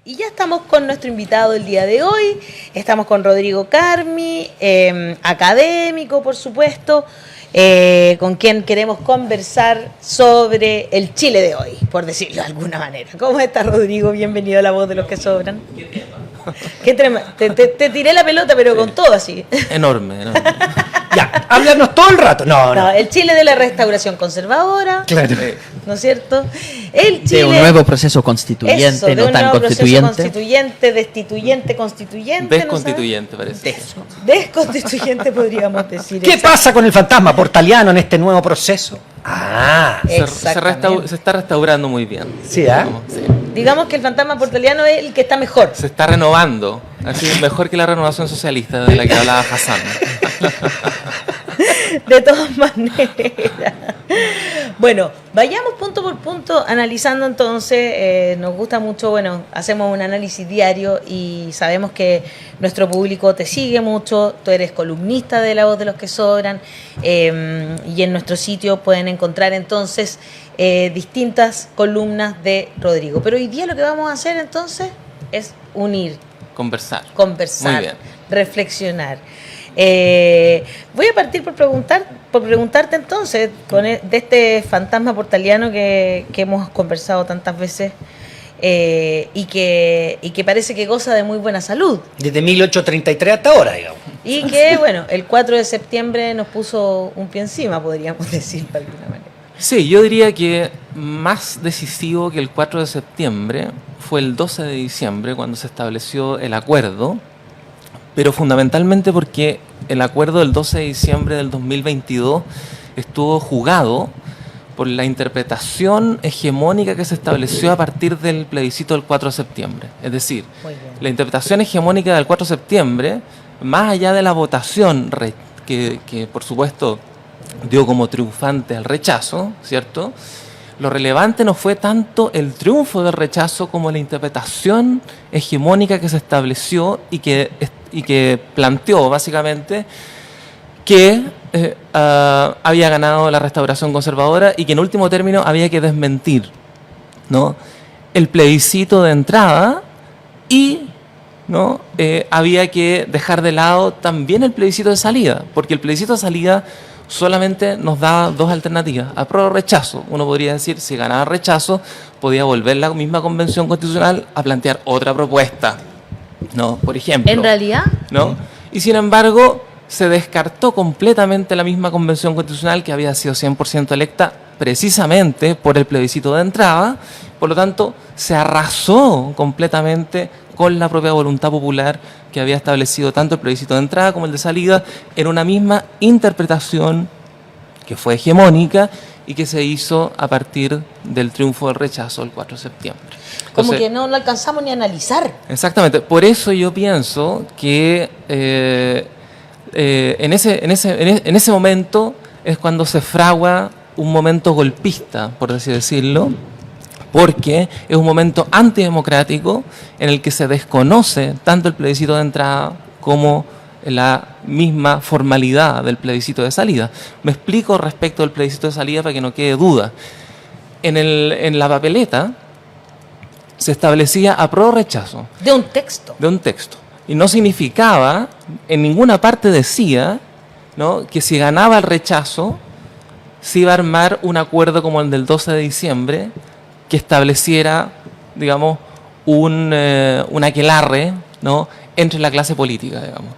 Y ya estamos con nuestro invitado el día de hoy. Estamos con Rodrigo Carmi, académico, por supuesto, con quien queremos conversar sobre el Chile de hoy, por decirlo de alguna manera. ¿Cómo estás, Rodrigo? Bienvenido a La Voz de los que Sobran. ¿Qué tema? Te tiré la pelota, pero sí, con todo así. Enorme, enorme. Ya, háblanos todo el rato. No. El Chile de la restauración conservadora. Claro. ¿No es cierto? El Chile, de un nuevo proceso constituyente, eso, de no un tan nuevo constituyente. Proceso constituyente, destituyente, constituyente. Desconstituyente, parece. Desconstituyente podríamos decir. ¿Qué pasa con el fantasma portaliano en este nuevo proceso? Se está restaurando muy bien. Sí, ¿ah? Sí. Digamos que el fantasma portaliano es el que está mejor. Se está renovando. Así mejor que la renovación socialista de la que hablaba Hassan. De todas maneras. Bueno, vayamos punto por punto analizando entonces. Nos gusta mucho, bueno, hacemos un análisis diario y sabemos que nuestro público te sigue mucho. Tú eres columnista de La Voz de los que Sobran y en nuestro sitio pueden encontrar entonces distintas columnas de Rodrigo. Pero hoy día lo que vamos a hacer entonces es unir. Conversar. Muy bien. Reflexionar. Voy a partir por preguntarte entonces de este fantasma portaliano que hemos conversado tantas veces y que parece que goza de muy buena salud. Desde 1833 hasta ahora, digamos. Y que, bueno, el 4 de septiembre nos puso un pie encima, podríamos decir de alguna manera. Sí, yo diría que más decisivo que el 4 de septiembre fue el 12 de diciembre cuando se estableció el acuerdo, pero fundamentalmente porque el acuerdo del 12 de diciembre del 2022 estuvo jugado por la interpretación hegemónica que se estableció a partir del plebiscito del 4 de septiembre. Es decir, la interpretación hegemónica del 4 de septiembre, más allá de la votación que por supuesto dio como triunfante al rechazo, ¿cierto? Lo relevante no fue tanto el triunfo del rechazo como la interpretación hegemónica que se estableció y que planteó básicamente que había ganado la restauración conservadora y que en último término había que desmentir, ¿no?, el plebiscito de entrada y, ¿no?, había que dejar de lado también el plebiscito de salida, porque el plebiscito de salida solamente nos da dos alternativas, apruebo o rechazo. Uno podría decir, si ganaba rechazo, podía volver la misma convención constitucional a plantear otra propuesta, ¿no?, por ejemplo. ¿En realidad? ¿No? Y sin embargo, se descartó completamente la misma convención constitucional que había sido 100% electa precisamente por el plebiscito de entrada. Por lo tanto, se arrasó completamente con la propia voluntad popular que había establecido tanto el plebiscito de entrada como el de salida en una misma interpretación que fue hegemónica y que se hizo a partir del triunfo del rechazo el 4 de septiembre. Como que no lo alcanzamos ni a analizar. Exactamente. Por eso yo pienso que en ese momento es cuando se fragua un momento golpista, por así decirlo, porque es un momento antidemocrático en el que se desconoce tanto el plebiscito de entrada como la misma formalidad del plebiscito de salida. Me explico respecto al plebiscito de salida para que no quede duda. En la papeleta se establecía apruebo o rechazo. De un texto. De un texto. Y no significaba, en ninguna parte decía, ¿no?, que si ganaba el rechazo se iba a armar un acuerdo como el del 12 de diciembre que estableciera, digamos, un aquelarre, ¿no?, entre la clase política, digamos.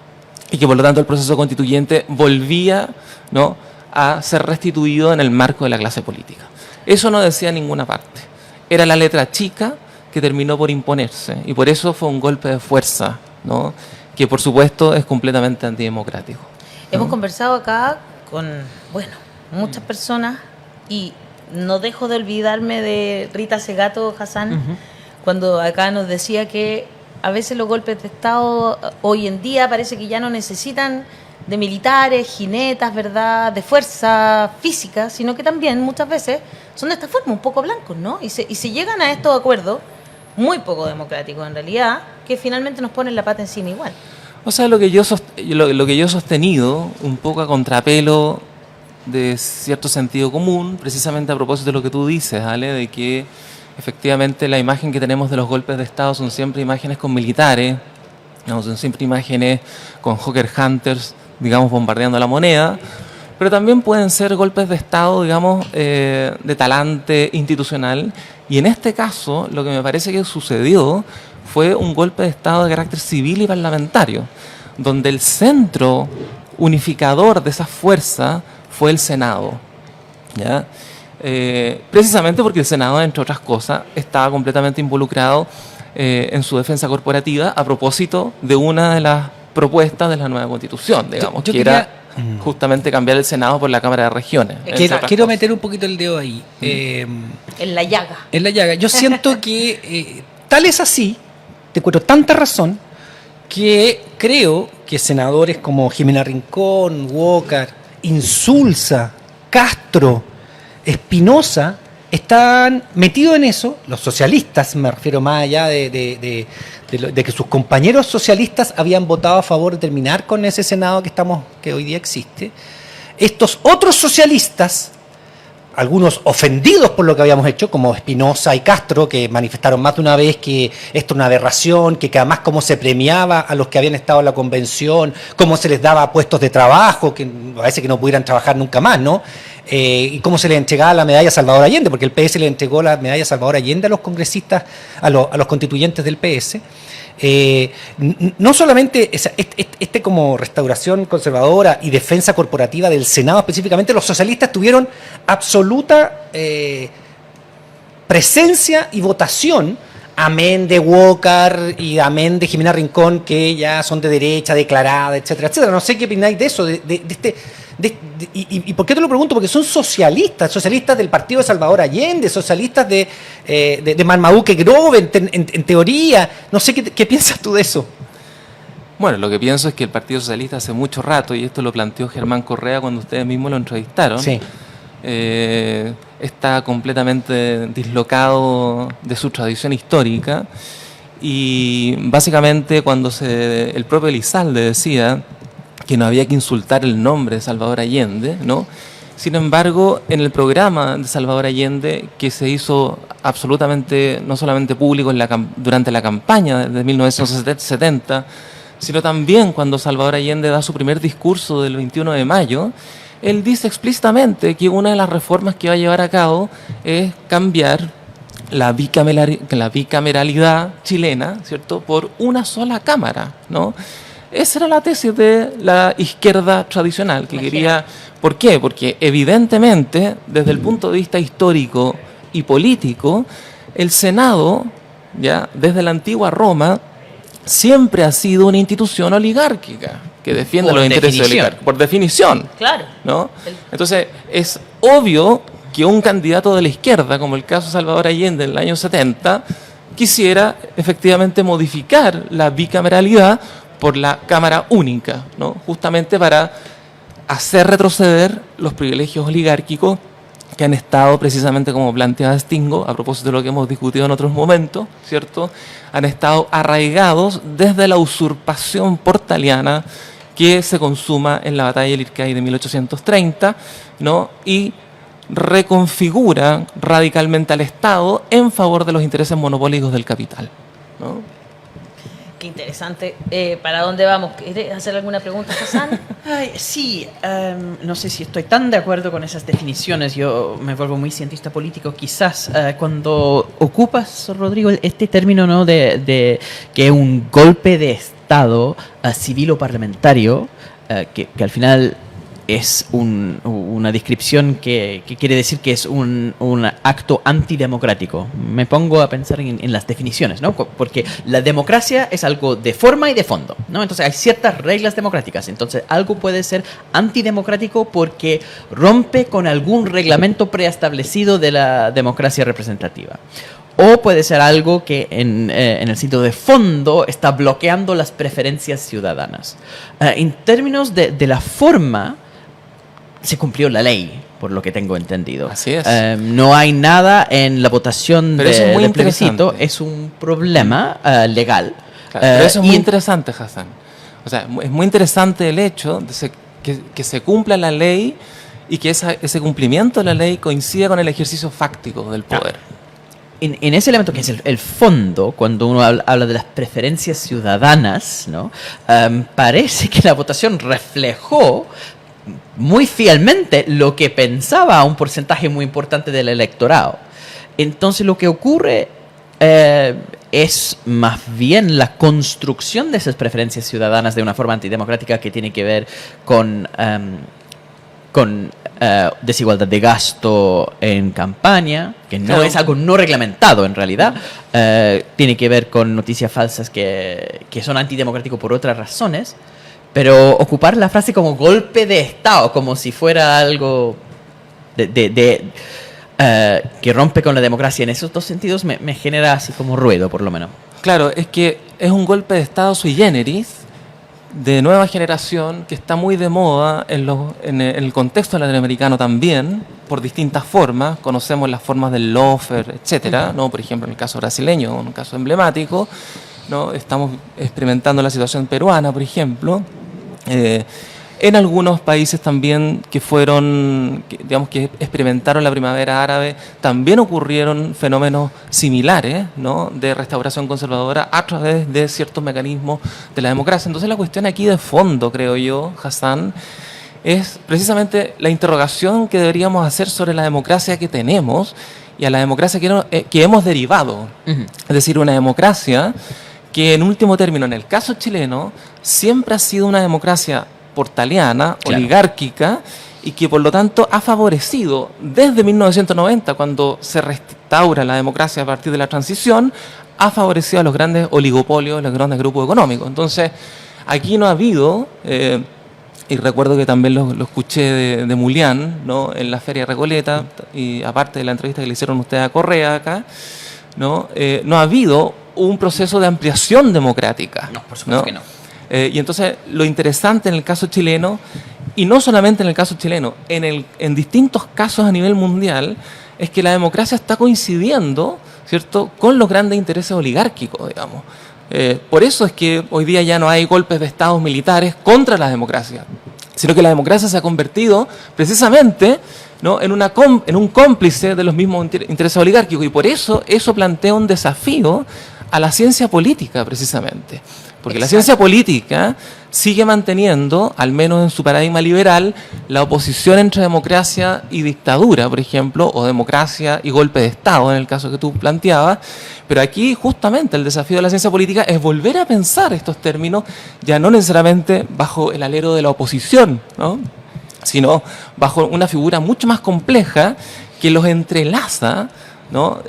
Y que por lo tanto el proceso constituyente volvía, ¿no?, a ser restituido en el marco de la clase política. Eso no decía en ninguna parte. Era la letra chica que terminó por imponerse. Y por eso fue un golpe de fuerza, ¿no?, que por supuesto es completamente antidemocrático, ¿no? Hemos conversado acá con, bueno, muchas personas y no dejo de olvidarme de Rita Segato, Hassan, cuando acá nos decía que a veces los golpes de Estado hoy en día parece que ya no necesitan de militares, jinetas, ¿verdad?, de fuerza física, sino que también muchas veces son de esta forma, un poco blancos, ¿no? Y se llegan a estos acuerdos muy poco democráticos en realidad, que finalmente nos ponen la pata encima igual. O sea, lo que yo he sostenido, un poco a contrapelo de cierto sentido común, precisamente a propósito de lo que tú dices, Ale, de que efectivamente la imagen que tenemos de los golpes de Estado son siempre imágenes con militares, digamos, son siempre imágenes con Hawker Hunters, digamos, bombardeando la moneda, pero también pueden ser golpes de Estado, digamos, de talante institucional, y en este caso lo que me parece que sucedió fue un golpe de Estado de carácter civil y parlamentario, donde el centro unificador de esa fuerza fue el Senado, ¿ya? Precisamente porque el Senado, entre otras cosas, estaba completamente involucrado en su defensa corporativa a propósito de una de las propuestas de la nueva Constitución, digamos, Yo que era justamente cambiar el Senado por la Cámara de Regiones. Quiero meter un poquito el dedo ahí. En la llaga. En la llaga. Yo siento que tal es así, te encuentro tanta razón, que creo que senadores como Jimena Rincón, Walker, Insulza, Castro, Espinosa, están metidos en eso, los socialistas, me refiero más allá de que sus compañeros socialistas habían votado a favor de terminar con ese Senado que hoy día existe. Estos otros socialistas, algunos ofendidos por lo que habíamos hecho, como Espinosa y Castro, que manifestaron más de una vez que esto es una aberración, que además cómo se premiaba a los que habían estado en la convención, cómo se les daba puestos de trabajo, que parece que no pudieran trabajar nunca más, ¿no? Y cómo se les entregaba la medalla Salvador Allende, porque el PS le entregó la medalla Salvador Allende a los congresistas, a los constituyentes del PS. No solamente como restauración conservadora y defensa corporativa del Senado específicamente, los socialistas tuvieron absoluta presencia y votación, amén de Walker y amén de Jimena Rincón, que ya son de derecha, declarada, etcétera, etcétera. No sé qué opináis de eso, ¿y por qué te lo pregunto? Porque son socialistas del partido de Salvador Allende, socialistas de Marmaduke Grove, en teoría. No sé qué piensas tú de eso. Bueno, lo que pienso es que el Partido Socialista hace mucho rato, y esto lo planteó Germán Correa cuando ustedes mismos lo entrevistaron, sí. Está completamente dislocado de su tradición histórica, y básicamente cuando el propio Elizalde decía que no había que insultar el nombre de Salvador Allende, ¿no? Sin embargo, en el programa de Salvador Allende, que se hizo absolutamente, no solamente público durante la campaña de 1970, sino también cuando Salvador Allende da su primer discurso del 21 de mayo, él dice explícitamente que una de las reformas que va a llevar a cabo es cambiar la bicameralidad chilena, ¿cierto?, por una sola cámara, ¿no? Esa era la tesis de la izquierda tradicional, que quería... ¿Por qué? Porque evidentemente, desde el punto de vista histórico y político, el Senado, ya desde la antigua Roma, siempre ha sido una institución oligárquica que defiende los intereses oligárquicos. Por definición. Claro. ¿No? Entonces, es obvio que un candidato de la izquierda, como el caso de Salvador Allende en el año 70, quisiera efectivamente modificar la bicameralidad por la Cámara Única, ¿no? Justamente para hacer retroceder los privilegios oligárquicos que han estado, precisamente como planteaba Stingo, a propósito de lo que hemos discutido en otros momentos, ¿cierto?, han estado arraigados desde la usurpación portaliana que se consuma en la batalla del Ircay de 1830, ¿no?, y reconfigura radicalmente al Estado en favor de los intereses monopólicos del capital, ¿no? Qué interesante. ¿Para dónde vamos? ¿Quieres hacer alguna pregunta, Hassan? Sí, no sé si estoy tan de acuerdo con esas definiciones. Yo me vuelvo muy cientista político. Quizás cuando ocupas, Rodrigo, este término, ¿no?, de que un golpe de Estado civil o parlamentario, que al final es una descripción que quiere decir que es un acto antidemocrático. Me pongo a pensar en las definiciones, ¿no? Porque la democracia es algo de forma y de fondo, ¿no? Entonces hay ciertas reglas democráticas. Entonces algo puede ser antidemocrático porque rompe con algún reglamento preestablecido de la democracia representativa. O puede ser algo que en el sentido de fondo está bloqueando las preferencias ciudadanas. En términos de la forma, se cumplió la ley, por lo que tengo entendido. Así es. No hay nada en la votación del plebiscito, es un problema legal. Claro, pero eso es muy interesante, Hassan. O sea, es muy interesante el hecho de que se cumpla la ley y que ese cumplimiento de la ley coincida con el ejercicio fáctico del poder. en ese elemento que es el fondo, cuando uno habla de las preferencias ciudadanas, ¿no? Parece que la votación reflejó muy fielmente lo que pensaba un porcentaje muy importante del electorado. Entonces lo que ocurre es más bien la construcción de esas preferencias ciudadanas de una forma antidemocrática que tiene que ver con desigualdad de gasto en campaña, que no Claro. es algo no reglamentado en realidad, tiene que ver con noticias falsas que son antidemocráticos por otras razones, pero ocupar la frase como golpe de Estado, como si fuera algo que rompe con la democracia en esos dos sentidos, me genera así como ruido, por lo menos. Claro, es que es un golpe de Estado sui generis, de nueva generación, que está muy de moda en el contexto latinoamericano también, por distintas formas. Conocemos las formas del lawfare, etcétera, ¿no? Por ejemplo, en el caso brasileño, un caso emblemático, ¿no? Estamos experimentando la situación peruana, por ejemplo. En algunos países también que experimentaron la primavera árabe, también ocurrieron fenómenos similares, ¿no? De restauración conservadora a través de ciertos mecanismos de la democracia. Entonces la cuestión aquí de fondo, creo yo, Hassan, es precisamente la interrogación que deberíamos hacer sobre la democracia que tenemos y a la democracia que hemos derivado. Uh-huh. Es decir, una democracia que en último término, en el caso chileno, siempre ha sido una democracia portaliana, Claro. oligárquica, y que por lo tanto ha favorecido desde 1990, cuando se restaura la democracia a partir de la transición, ha favorecido a los grandes oligopolios, los grandes grupos económicos. Entonces, aquí no ha habido, y recuerdo que también lo escuché de Mulián, ¿no? En la Feria Recoleta, y aparte de la entrevista que le hicieron ustedes a Correa acá, ¿no? No ha habido un proceso de ampliación democrática. No, por supuesto que no. Y entonces lo interesante en el caso chileno, y no solamente en el caso chileno, en distintos casos a nivel mundial, es que la democracia está coincidiendo, ¿cierto?, con los grandes intereses oligárquicos, digamos. Por eso es que hoy día ya no hay golpes de estados militares contra la democracia, sino que la democracia se ha convertido precisamente, ¿no?, en un cómplice de los mismos intereses oligárquicos, y por eso plantea un desafío a la ciencia política, precisamente. Porque la ciencia política sigue manteniendo, al menos en su paradigma liberal, la oposición entre democracia y dictadura, por ejemplo, o democracia y golpe de Estado, en el caso que tú planteabas. Pero aquí, justamente, el desafío de la ciencia política es volver a pensar estos términos, ya no necesariamente bajo el alero de la oposición, ¿no?, sino bajo una figura mucho más compleja que los entrelaza, ¿no?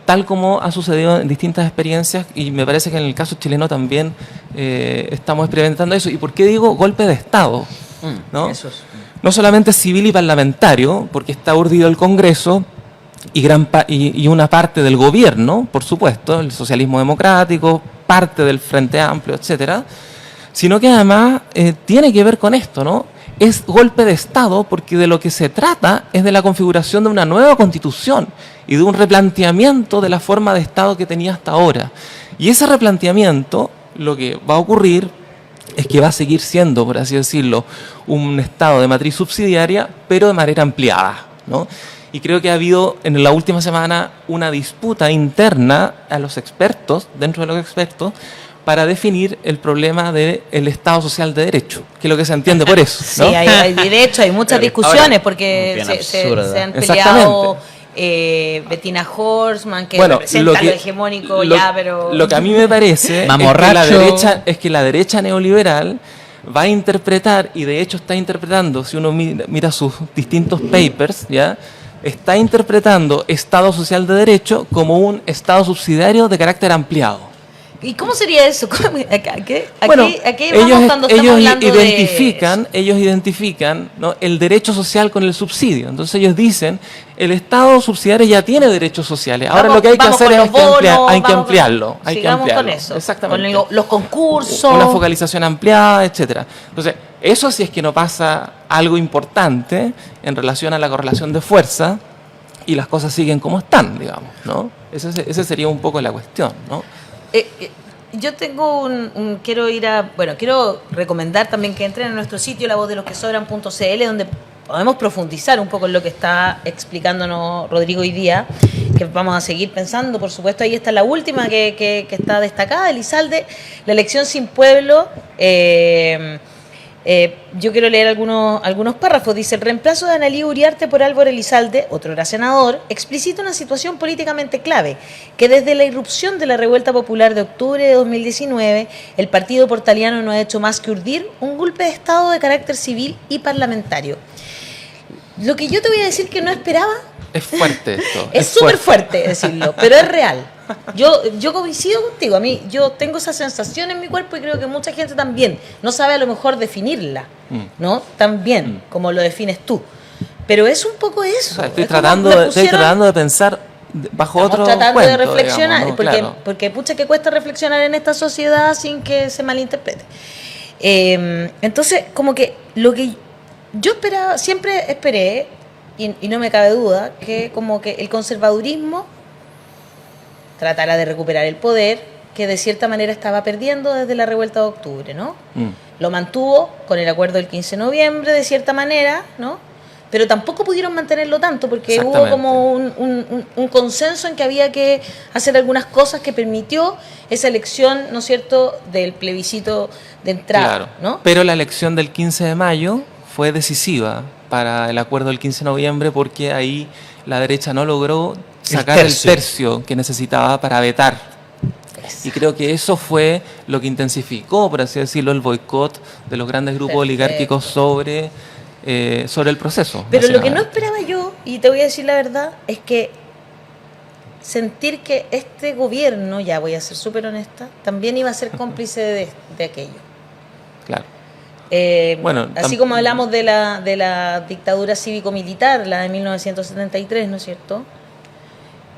Tal como ha sucedido en distintas experiencias, y me parece que en el caso chileno también estamos experimentando eso. ¿Y por qué digo golpe de Estado? ¿No? Eso es. No solamente civil y parlamentario, porque está urdido el Congreso y una parte del gobierno, por supuesto, el socialismo democrático, parte del Frente Amplio, etcétera, sino que además tiene que ver con esto, ¿no? Es golpe de Estado porque de lo que se trata es de la configuración de una nueva constitución y de un replanteamiento de la forma de Estado que tenía hasta ahora. Y ese replanteamiento, lo que va a ocurrir es que va a seguir siendo, por así decirlo, un Estado de matriz subsidiaria, pero de manera ampliada, ¿no? Y creo que ha habido en la última semana una disputa interna a los expertos, dentro de los expertos, para definir el problema del Estado social de derecho, que es lo que se entiende por eso, ¿no? Sí, hay derecho, hay muchas discusiones, Ahora, porque bien se absurda. han peleado Bettina Horstman, que representa lo hegemónico, pero... Lo que a mí me parece es que la derecha neoliberal va a interpretar, y de hecho está interpretando, si uno mira sus distintos papers, ¿ya?, está interpretando Estado social de derecho como un Estado subsidiario de carácter ampliado. ¿Y cómo sería eso? ¿A qué Bueno, vamos cuando estamos hablando ellos identifican, ¿no?, el derecho social con el subsidio. Entonces ellos dicen, el Estado subsidiario ya tiene derechos sociales. Ahora lo que hay que hacer es hay que ampliarlo. Sigamos con eso. Exactamente. Con los concursos. Una focalización ampliada, etcétera. Entonces, eso sí es que no pasa algo importante en relación a la correlación de fuerza y las cosas siguen como están, digamos, ¿no? Ese sería un poco la cuestión, ¿no? Yo tengo quiero recomendar también que entren a nuestro sitio lavozdelosquesobran.cl, donde podemos profundizar un poco en lo que está explicándonos Rodrigo hoy día, que vamos a seguir pensando, por supuesto. Ahí está la última que está destacada, Elizalde, la elección sin pueblo. Yo quiero leer algunos párrafos. Dice: el reemplazo de Analí Uriarte por Álvaro Elizalde, otro era senador, explicita una situación políticamente clave, que desde la irrupción de la revuelta popular de octubre de 2019, el partido portaliano no ha hecho más que urdir un golpe de Estado de carácter civil y parlamentario. Lo que yo te voy a decir que no esperaba... Es fuerte esto. Es súper fuerte decirlo, pero es real. Yo coincido contigo. A mí, yo tengo esa sensación en mi cuerpo y creo que mucha gente también no sabe a lo mejor definirla, ¿no? Tan bien como lo defines tú. Pero es un poco eso. O sea, estoy Es como tratando de pensar bajo estamos otro tratando cuento, de reflexionar, digamos, ¿no? porque, Claro. porque pucha que cuesta reflexionar en esta sociedad sin que se malinterprete. Entonces, como que lo que yo esperaba, siempre esperé, y no me cabe duda, que como que el conservadurismo tratara de recuperar el poder que de cierta manera estaba perdiendo desde la revuelta de octubre, ¿no? Lo mantuvo con el acuerdo del 15 de noviembre de cierta manera, ¿no? Pero tampoco pudieron mantenerlo tanto porque hubo como un consenso en que había que hacer algunas cosas que permitió esa elección, ¿no es cierto?, del plebiscito de entrada, Claro. ¿no? Pero la elección del 15 de mayo fue decisiva para el acuerdo del 15 de noviembre porque ahí la derecha no logró sacar el tercio que necesitaba para vetar. Y creo que eso fue lo que intensificó, por así decirlo, el boicot de los grandes grupos oligárquicos sobre el proceso. Pero lo que no esperaba yo, y te voy a decir la verdad, es que sentir que este gobierno, ya voy a ser súper honesta, también iba a ser cómplice de aquello. Claro. Bueno, así como hablamos de la dictadura cívico-militar, la de 1973, ¿no es cierto?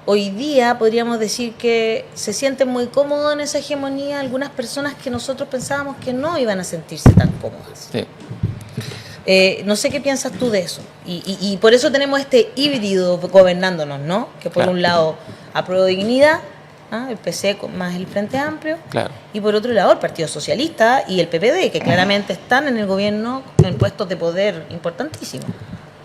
Hoy día podríamos decir que se sienten muy cómodos en esa hegemonía algunas personas que nosotros pensábamos que no iban a sentirse tan cómodas. Sí. No sé qué piensas tú de eso. Y por eso tenemos este híbrido gobernándonos, ¿no? Que por un lado, Apruebo Dignidad, ¿ah? El PC más el Frente Amplio, Claro. y por otro lado el Partido Socialista y el PPD, que claramente están en el gobierno en puestos de poder importantísimos.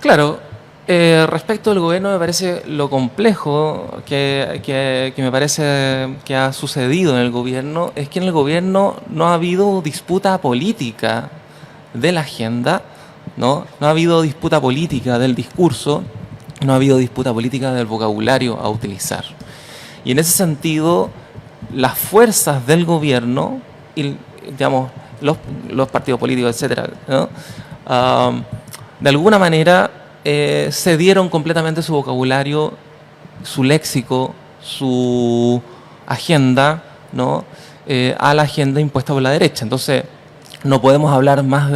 Claro. Respecto al gobierno, me parece lo complejo que me parece que ha sucedido en el gobierno es que en el gobierno no ha habido disputa política de la agenda, ¿no? No ha habido disputa política del discurso, no ha habido disputa política del vocabulario a utilizar. Y en ese sentido, las fuerzas del gobierno, y, digamos, los partidos políticos, etcétera, ¿no? De alguna manera cedieron completamente su vocabulario, su léxico, su agenda, ¿no? A la agenda impuesta por la derecha. Entonces, no podemos hablar más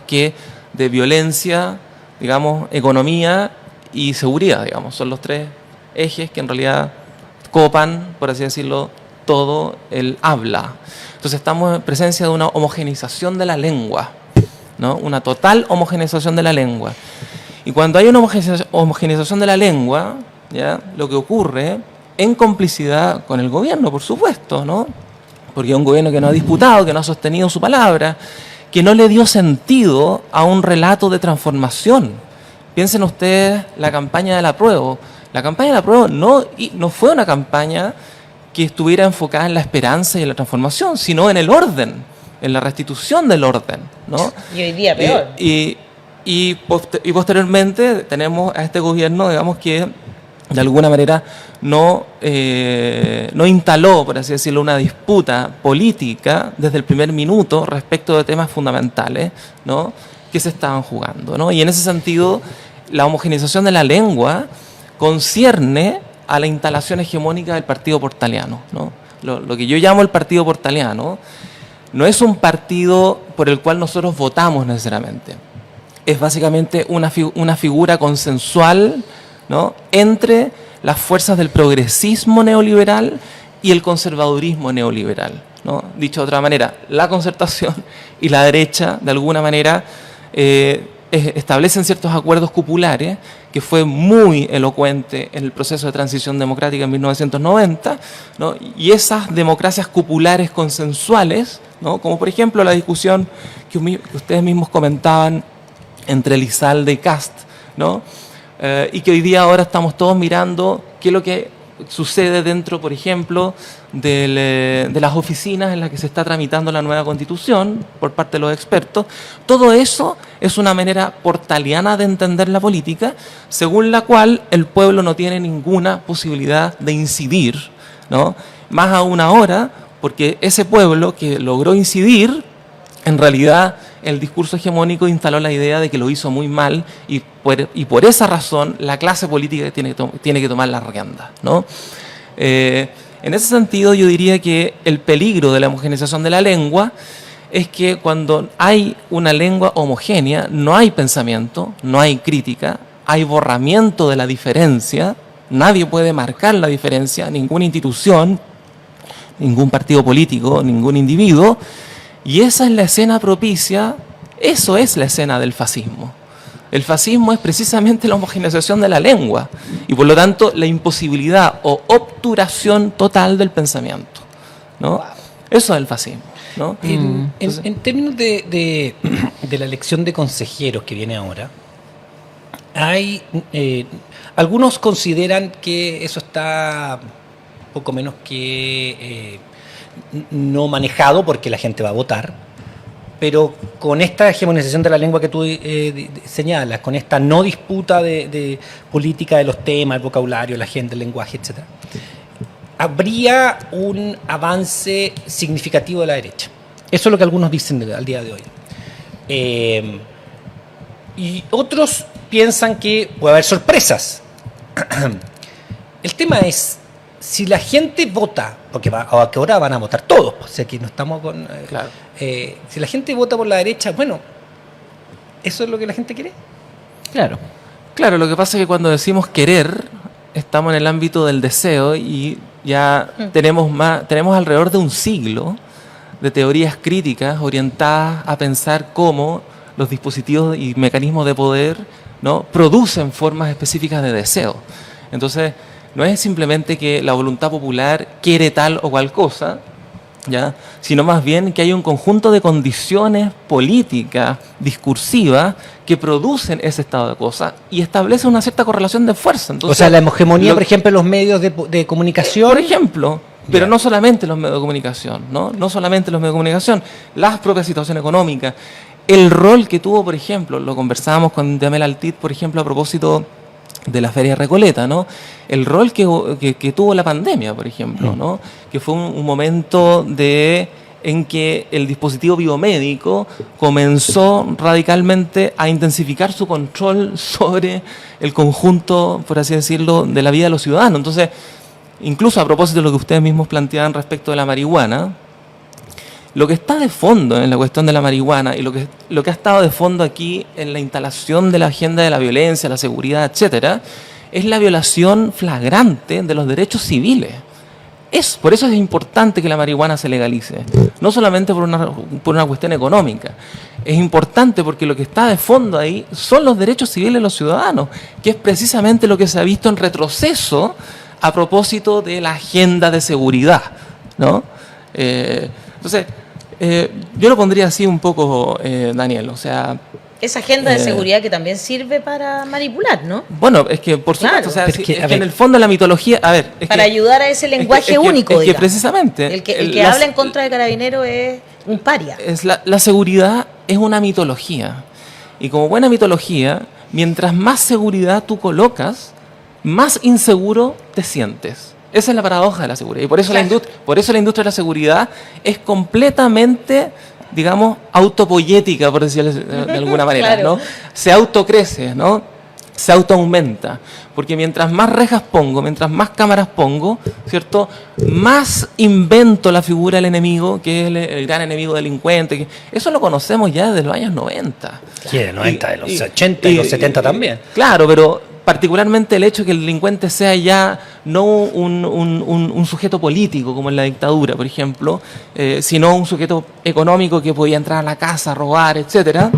que de violencia, digamos, economía y seguridad, digamos. Son los tres ejes que en realidad copan, por así decirlo, todo el habla. Entonces estamos en presencia de una homogeneización de la lengua, ¿no? Una total homogeneización de la lengua. Y cuando hay una homogeneización de la lengua, ¿ya? Lo que ocurre, en complicidad con el gobierno, por supuesto, ¿no? Porque es un gobierno que no ha disputado, que no ha sostenido su palabra, que no le dio sentido a un relato de transformación. Piensen ustedes la campaña del apruebo. La campaña del apruebo no fue una campaña que estuviera enfocada en la esperanza y en la transformación, sino en el orden, en la restitución del orden, ¿no? Y hoy día peor. Y posteriormente tenemos a este gobierno, digamos, que de alguna manera no instaló, por así decirlo, una disputa política desde el primer minuto respecto de temas fundamentales, ¿no? Que se estaban jugando, ¿no? Y en ese sentido, la homogeneización de la lengua concierne a la instalación hegemónica del partido portaliano, ¿no? Lo que yo llamo el partido portaliano no es un partido por el cual nosotros votamos necesariamente. Es básicamente una figura consensual, ¿no? Entre las fuerzas del progresismo neoliberal y el conservadurismo neoliberal, ¿no? Dicho de otra manera, la concertación y la derecha, de alguna manera, establecen ciertos acuerdos cupulares, que fue muy elocuente en el proceso de transición democrática en 1990, ¿no? Y esas democracias cupulares consensuales, ¿no? Como por ejemplo la discusión que ustedes mismos comentaban entre Elizalde y Kast, ¿no? Y que hoy día ahora estamos todos mirando qué es lo que sucede dentro, por ejemplo, de las oficinas en las que se está tramitando la nueva Constitución por parte de los expertos. Todo eso es una manera portaliana de entender la política, según la cual el pueblo no tiene ninguna posibilidad de incidir, ¿no? Más aún ahora, porque ese pueblo que logró incidir, en realidad el discurso hegemónico instaló la idea de que lo hizo muy mal y por esa razón la clase política tiene que tomar la rienda, ¿no? En ese sentido yo diría que el peligro de la homogeneización de la lengua es que cuando hay una lengua homogénea no hay pensamiento, no hay crítica, hay borramiento de la diferencia, nadie puede marcar la diferencia, ninguna institución, ningún partido político, ningún individuo. Y esa es la escena propicia, eso es la escena del fascismo. El fascismo es precisamente la homogeneización de la lengua y por lo tanto la imposibilidad o obturación total del pensamiento, ¿no? Wow. Eso es el fascismo, ¿no? En términos de la elección de consejeros que viene ahora, hay algunos consideran que eso está poco menos que no manejado porque la gente va a votar, pero con esta hegemonización de la lengua que tú señalas, con esta no disputa de política de los temas, el vocabulario, la agenda, el lenguaje, etc., habría un avance significativo de la derecha. Eso es lo que algunos dicen al día de hoy. Y otros piensan que puede haber sorpresas. El tema es, si la gente vota, porque a qué hora van a votar todos, o sea que no estamos con... Claro. Si la gente vota por la derecha, bueno, ¿eso es lo que la gente quiere? Claro. Claro, lo que pasa es que cuando decimos querer, estamos en el ámbito del deseo y ya tenemos alrededor de un siglo de teorías críticas orientadas a pensar cómo los dispositivos y mecanismos de poder, ¿no?, producen formas específicas de deseo. Entonces, no es simplemente que la voluntad popular quiere tal o cual cosa, ¿ya?, sino más bien que hay un conjunto de condiciones políticas, discursivas, que producen ese estado de cosas y establecen una cierta correlación de fuerza. Entonces, o sea, la hegemonía, por ejemplo, en los medios de comunicación. Por ejemplo, pero no solamente los medios de comunicación, ¿no? No solamente los medios de comunicación, las propias situaciones económicas, el rol que tuvo, por ejemplo, lo conversábamos con Damel Altit, por ejemplo, a propósito de la Feria Recoleta, ¿no? El rol que tuvo la pandemia, por ejemplo, ¿no? Que fue un momento en que el dispositivo biomédico comenzó radicalmente a intensificar su control sobre el conjunto, por así decirlo, de la vida de los ciudadanos. Entonces, incluso a propósito de lo que ustedes mismos planteaban respecto de la marihuana, lo que está de fondo en la cuestión de la marihuana y lo que ha estado de fondo aquí en la instalación de la agenda de la violencia, la seguridad, etcétera, es la violación flagrante de los derechos civiles. Por eso es importante que la marihuana se legalice, no solamente por una cuestión económica. Es importante porque lo que está de fondo ahí son los derechos civiles de los ciudadanos, que es precisamente lo que se ha visto en retroceso a propósito de la agenda de seguridad, ¿no? Entonces, yo lo pondría así un poco, Daniel, o sea... Esa agenda de seguridad que también sirve para manipular, ¿no? Bueno, es que por supuesto, Claro. o sea, Es que, es que en el fondo la mitología... A ver, es Para que, ayudar a ese lenguaje único, es que digamos. precisamente... El que habla en contra de Carabineros es un paria. La seguridad es una mitología. Y como buena mitología, mientras más seguridad tú colocas, más inseguro te sientes. Esa es la paradoja de la seguridad. Y por eso, Claro. por eso la industria de la seguridad es completamente, digamos, autopoyética, por decirlo de alguna manera, Claro. ¿no? Se autocrece, ¿no? Se autoaumenta. Porque mientras más rejas pongo, mientras más cámaras pongo, ¿cierto?, más invento la figura del enemigo, que es el gran enemigo delincuente. Eso lo conocemos ya desde los años 90. Sí, de 90, de los 80 y los 70 también. Claro, pero particularmente el hecho de que el delincuente sea ya no un sujeto político, como en la dictadura, por ejemplo, sino un sujeto económico que podía entrar a la casa, robar, etcétera,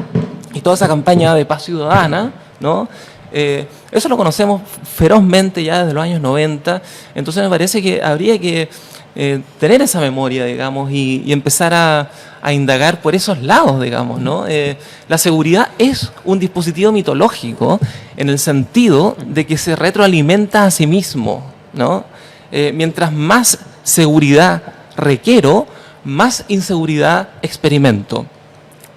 y toda esa campaña de paz ciudadana, ¿no? Eso lo conocemos ferozmente ya desde los años 90, entonces me parece que habría que tener esa memoria, digamos, y empezar a indagar por esos lados, digamos, ¿no? La seguridad es un dispositivo mitológico en el sentido de que se retroalimenta a sí mismo, ¿no? Mientras más seguridad requiero, más inseguridad experimento.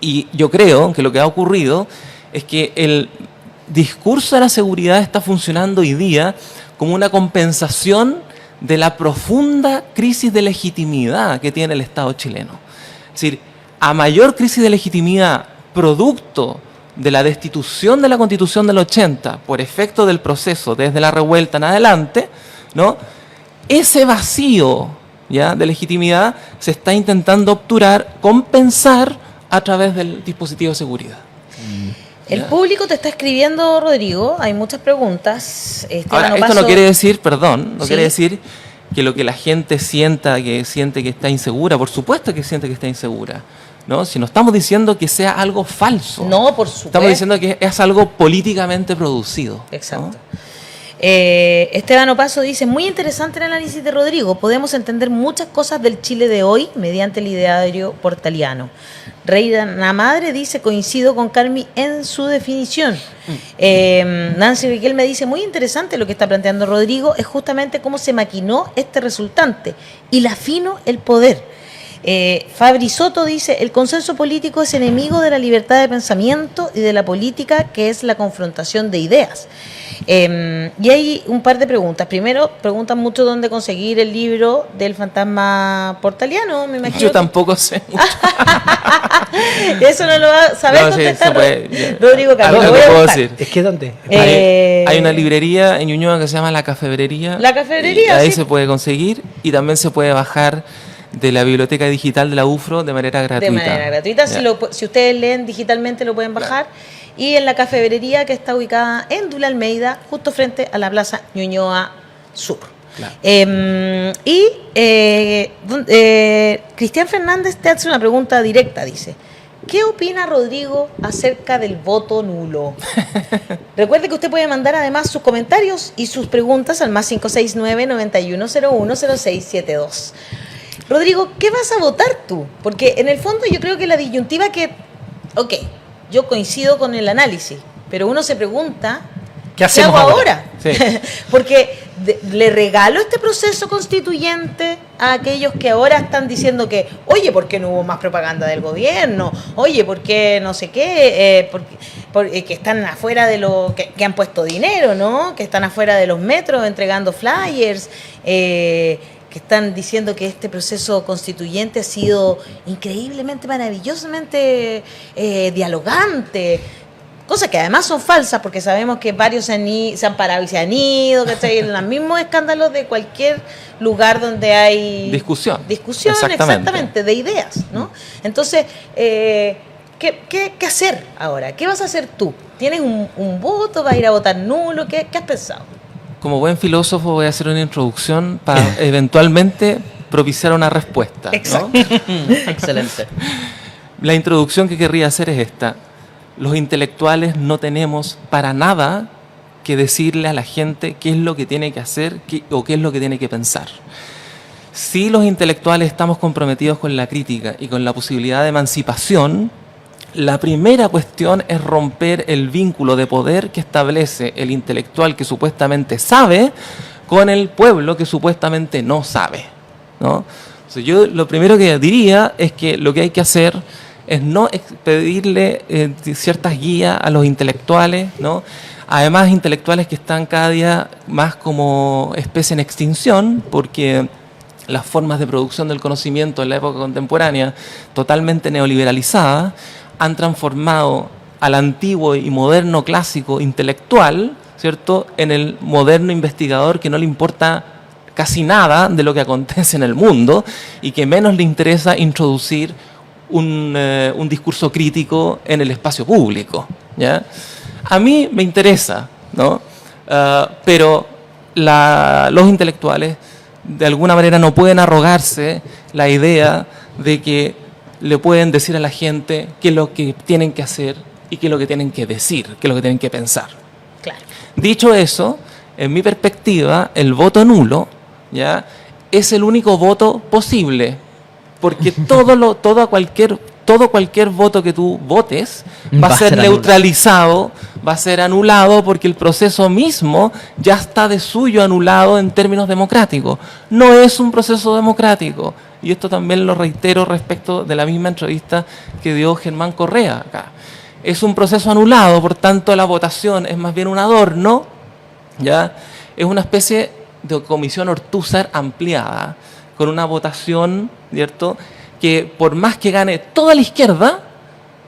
Y yo creo que lo que ha ocurrido es que el discurso de la seguridad está funcionando hoy día como una compensación de la profunda crisis de legitimidad que tiene el Estado chileno. Es decir, a mayor crisis de legitimidad producto de la destitución de la Constitución del 80 por efecto del proceso desde la revuelta en adelante, ¿no? Ese vacío, ¿ya?, de legitimidad se está intentando obturar, compensar a través del dispositivo de seguridad. El público te está escribiendo, Rodrigo, hay muchas preguntas. Ahora, esto no quiere decir, perdón, no ¿Sí? quiere decir que lo que la gente siente que está insegura, por supuesto que siente que está insegura, ¿no? Si no estamos diciendo que sea algo falso. No, por supuesto. Estamos diciendo que es algo políticamente producido. Exacto. ¿no? Esteban Opaso dice, muy interesante el análisis de Rodrigo, podemos entender muchas cosas del Chile de hoy mediante el ideario portaliano. Reina Madre dice, coincido con Carmi en su definición. Nancy Riquelme dice, muy interesante lo que está planteando Rodrigo, es justamente cómo se maquinó este resultante y la afino el poder. Fabri Soto dice, el consenso político es enemigo de la libertad de pensamiento y de la política, que es la confrontación de ideas. Y hay un par de preguntas. Primero, preguntan mucho dónde conseguir el libro del fantasma portaliano, me imagino. Yo tampoco sé mucho. Eso no lo va a saber No, sí, contestar se puede, Rodrigo Carlos. algo Lo voy a puedo buscar. decir. Es que ¿dónde? Hay una librería en Ñuñoa que se llama La Cafebrería. La Cafebrería, y ahí sí. se puede conseguir y también se puede bajar de la biblioteca digital de la UFRO de manera gratuita. De manera gratuita. Ya. Si ustedes leen digitalmente lo pueden bajar. Y en la cafebrería que está ubicada en Dula Almeida, justo frente a la Plaza Ñuñoa Sur. Claro. Cristian Fernández te hace una pregunta directa, dice. ¿Qué opina Rodrigo acerca del voto nulo? Recuerde que usted puede mandar además sus comentarios y sus preguntas al más 569-9101-0672. Rodrigo, ¿qué vas a votar tú? Porque en el fondo yo creo que la disyuntiva que... Ok, yo coincido con el análisis, pero uno se pregunta... ¿Qué hacemos hago ahora? Sí. Porque le regalo este proceso constituyente a aquellos que ahora están diciendo que, oye, ¿por qué no hubo más propaganda del gobierno? Oye, ¿por qué no sé qué? Que están afuera de lo... que han puesto dinero, ¿no? Que están afuera de los metros entregando flyers, que están diciendo que este proceso constituyente ha sido increíblemente, maravillosamente dialogante. Cosas que además son falsas, porque sabemos que varios se han parado y se han ido, ¿cachai? En los mismos escándalos de cualquier lugar donde hay... Discusión. Discusión, exactamente, de ideas, ¿no? Entonces, ¿qué hacer ahora? ¿Qué vas a hacer tú? ¿Tienes un voto? ¿Vas a ir a votar nulo? ¿Qué has pensado? Como buen filósofo voy a hacer una introducción para eventualmente propiciar una respuesta, ¿no? Exacto. Excelente. La introducción que querría hacer es esta. Los intelectuales no tenemos para nada que decirle a la gente qué es lo que tiene que hacer o qué es lo que tiene que pensar. Si los intelectuales estamos comprometidos con la crítica y con la posibilidad de emancipación, la primera cuestión es romper el vínculo de poder que establece el intelectual que supuestamente sabe con el pueblo que supuestamente no sabe, ¿no? Entonces yo lo primero que diría es que lo que hay que hacer es no pedirle ciertas guías a los intelectuales, ¿no? Además, intelectuales que están cada día más como especie en extinción, porque las formas de producción del conocimiento en la época contemporánea, totalmente neoliberalizadas, han transformado al antiguo y moderno clásico intelectual, ¿cierto?, en el moderno investigador que no le importa casi nada de lo que acontece en el mundo y que menos le interesa introducir un discurso crítico en el espacio público, ¿ya? A mí me interesa, ¿no? Pero los intelectuales de alguna manera no pueden arrogarse la idea de que le pueden decir a la gente qué es lo que tienen que hacer y qué es lo que tienen que decir, qué es lo que tienen que pensar. Claro. Dicho eso, en mi perspectiva, el voto nulo, ¿ya?, es el único voto posible, porque cualquier voto que tú votes va a ser neutralizado, va a ser anulado, porque el proceso mismo ya está de suyo anulado en términos democráticos. No es un proceso democrático, y esto también lo reitero respecto de la misma entrevista que dio Germán Correa acá. Es un proceso anulado, por tanto la votación es más bien un adorno, ¿ya? Es una especie de comisión Ortúzar ampliada, con una votación, ¿cierto?, que por más que gane toda la izquierda,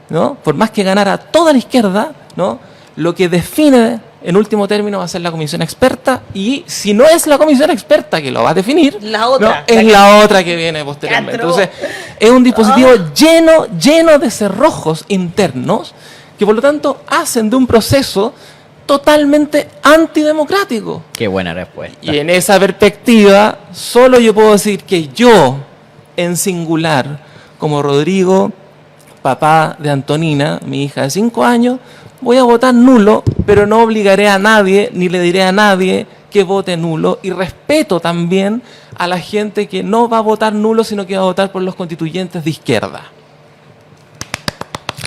¿no?, por más que ganara toda la izquierda, ¿no?, lo que define en último término va a ser la comisión experta, y si no es la comisión experta que lo va a definir, la otra, ¿no?, es la otra que viene posteriormente. Entonces, es un dispositivo lleno de cerrojos internos que por lo tanto hacen de un proceso totalmente antidemocrático. Qué buena respuesta. Y en esa perspectiva, solo yo puedo decir que yo, en singular, como Rodrigo, papá de Antonina, mi hija de 5 años, voy a votar nulo, pero no obligaré a nadie, ni le diré a nadie que vote nulo, y respeto también a la gente que no va a votar nulo, sino que va a votar por los constituyentes de izquierda.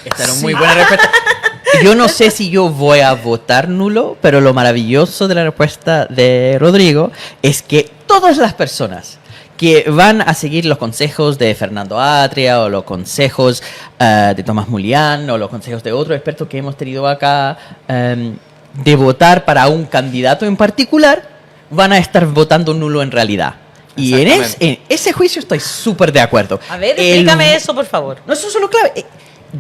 Esta era muy buena respuesta. Yo no sé si yo voy a votar nulo, pero lo maravilloso de la respuesta de Rodrigo es que todas las personas que van a seguir los consejos de Fernando Atria o los consejos de Tomás Mulián o los consejos de otros expertos que hemos tenido acá, de votar para un candidato en particular, van a estar votando nulo en realidad. Y en ese juicio estoy súper de acuerdo. A ver, explícame eso, por favor. No, eso es lo clave.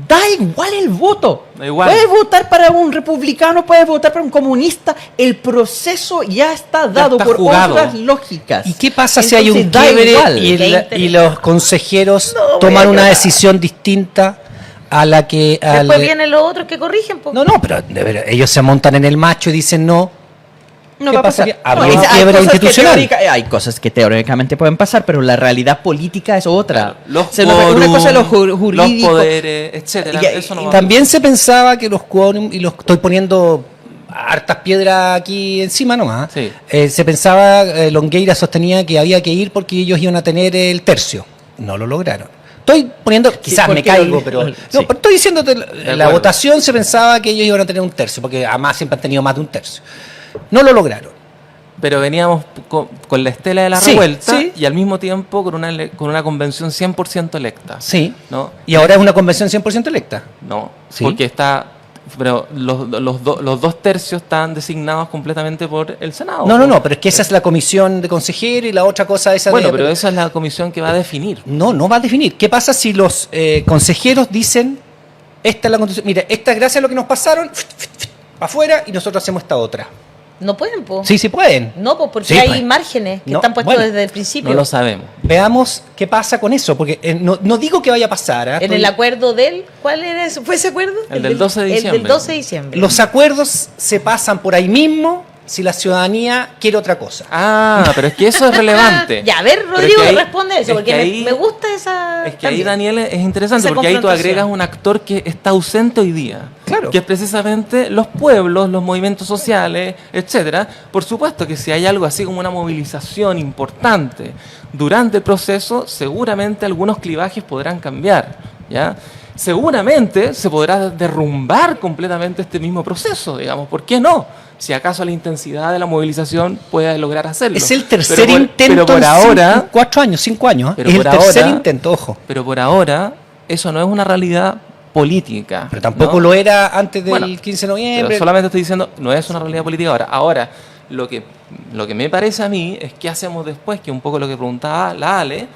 Da igual el voto. Da igual. Puedes votar para un republicano, puedes votar para un comunista. El proceso ya está dado está por jugado. otras lógicas. ¿Y qué pasa si hay un Entonces, da quiebre igual. y los consejeros No, toman voy a una llorar. decisión distinta a la que... Después vienen los otros que corrigen. Po. No, pero de verdad, ellos se montan en el macho y dicen no. No ¿Qué va a pasar. pasaría? Habría un hay quiebre cosas que institucional. hay cosas que teóricamente pueden pasar, pero la realidad política es otra. Los Se nos- una cosa es lo quórum, jurídico. los poderes, etcétera. Y- Eso no va a También se pensaba que los quórum, y los estoy poniendo hartas piedras aquí encima nomás, Sí. Se pensaba, Longueira sostenía que había que ir porque ellos iban a tener el tercio. No lo lograron. Estoy poniendo, quizás me porque caigo, lo- pero... sí. No, pero estoy diciéndote, la acuerdo. votación se pensaba que ellos iban a tener un tercio, porque además siempre han tenido más de un tercio. No lo lograron. Pero veníamos con la estela de la Sí, revuelta, sí. y al mismo tiempo con una convención 100% electa. Sí. ¿No? Y ahora es una convención 100% electa. No, Sí. porque está... Pero los 2 tercios están designados completamente por el Senado. No, pero es que esa es la comisión de consejeros y la otra cosa esa Bueno, de... pero esa es la comisión que va a definir. No va a definir. ¿Qué pasa si los consejeros dicen, esta es la constitución, mira, esta es gracias a lo que nos pasaron, para afuera, y nosotros hacemos esta otra? No pueden, po. Sí pueden. No, pues porque Sí, hay pues. márgenes que No, están puestos bueno, desde el principio. No lo sabemos. Veamos qué pasa con eso, porque no digo que vaya a pasar. ¿Ah? En el acuerdo del... ¿Cuál era ese? ¿Fue ese acuerdo? El del 12 de El diciembre. del 12 de diciembre. Los acuerdos se pasan por ahí mismo si la ciudadanía quiere otra cosa. Ah, pero es que eso es relevante. Ya, a ver, Pero Rodrigo, es que ahí- responde eso, es porque que ahí- me gusta esa... Es que ahí, también. Daniel, es interesante, Esa porque ahí tú confrontación. agregas un actor que está ausente hoy día. Claro. Que es precisamente los pueblos, los movimientos sociales, etcétera. Por supuesto que si hay algo así como una movilización importante durante el proceso, seguramente algunos clivajes podrán cambiar, ¿ya? Seguramente se podrá derrumbar completamente este mismo proceso, digamos. ¿Por qué no? Si acaso la intensidad de la movilización puede lograr hacerlo. Es el tercer Pero por- intento pero por en ahora, 4 años, 5 años. ¿eh? Pero Es el por tercer ahora- intento, ojo. Pero por ahora, eso no es una realidad política. Pero tampoco ¿no? lo era antes del Bueno, 15 de Pero noviembre. solamente estoy diciendo, no es una realidad política ahora. Ahora, lo que me parece a mí es qué hacemos después, que un poco lo que preguntaba la Ale.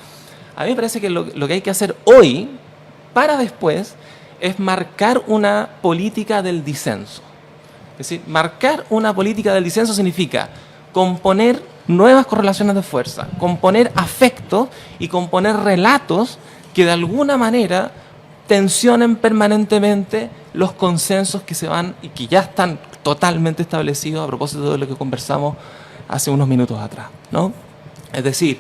A mí me parece que lo que hay que hacer hoy, para después, es marcar una política del disenso. Es decir, marcar una política del disenso significa componer nuevas correlaciones de fuerza, componer afectos y componer relatos que de alguna manera tensionen permanentemente los consensos que se van y que ya están totalmente establecidos a propósito de lo que conversamos hace unos minutos atrás, ¿no? Es decir,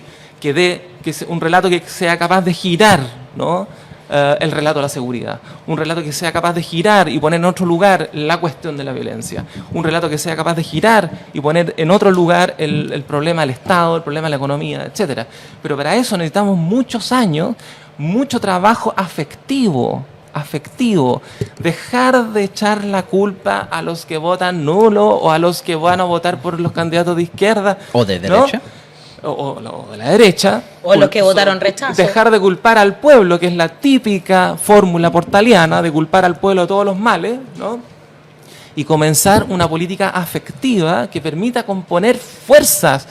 un relato que sea capaz de girar, ¿no?, el relato de la seguridad, un relato que sea capaz de girar y poner en otro lugar la cuestión de la violencia, un relato que sea capaz de girar y poner en otro lugar el problema del Estado, el problema de la economía, etcétera. Pero para eso necesitamos muchos años, mucho trabajo afectivo, dejar de echar la culpa a los que votan nulo o a los que van a votar por los candidatos de izquierda O de ¿no? derecha. O de la derecha. O los que votaron rechazo. Dejar de culpar al pueblo, que es la típica fórmula portaliana de culpar al pueblo de todos los males, ¿no? Y comenzar una política afectiva que permita componer fuerzas.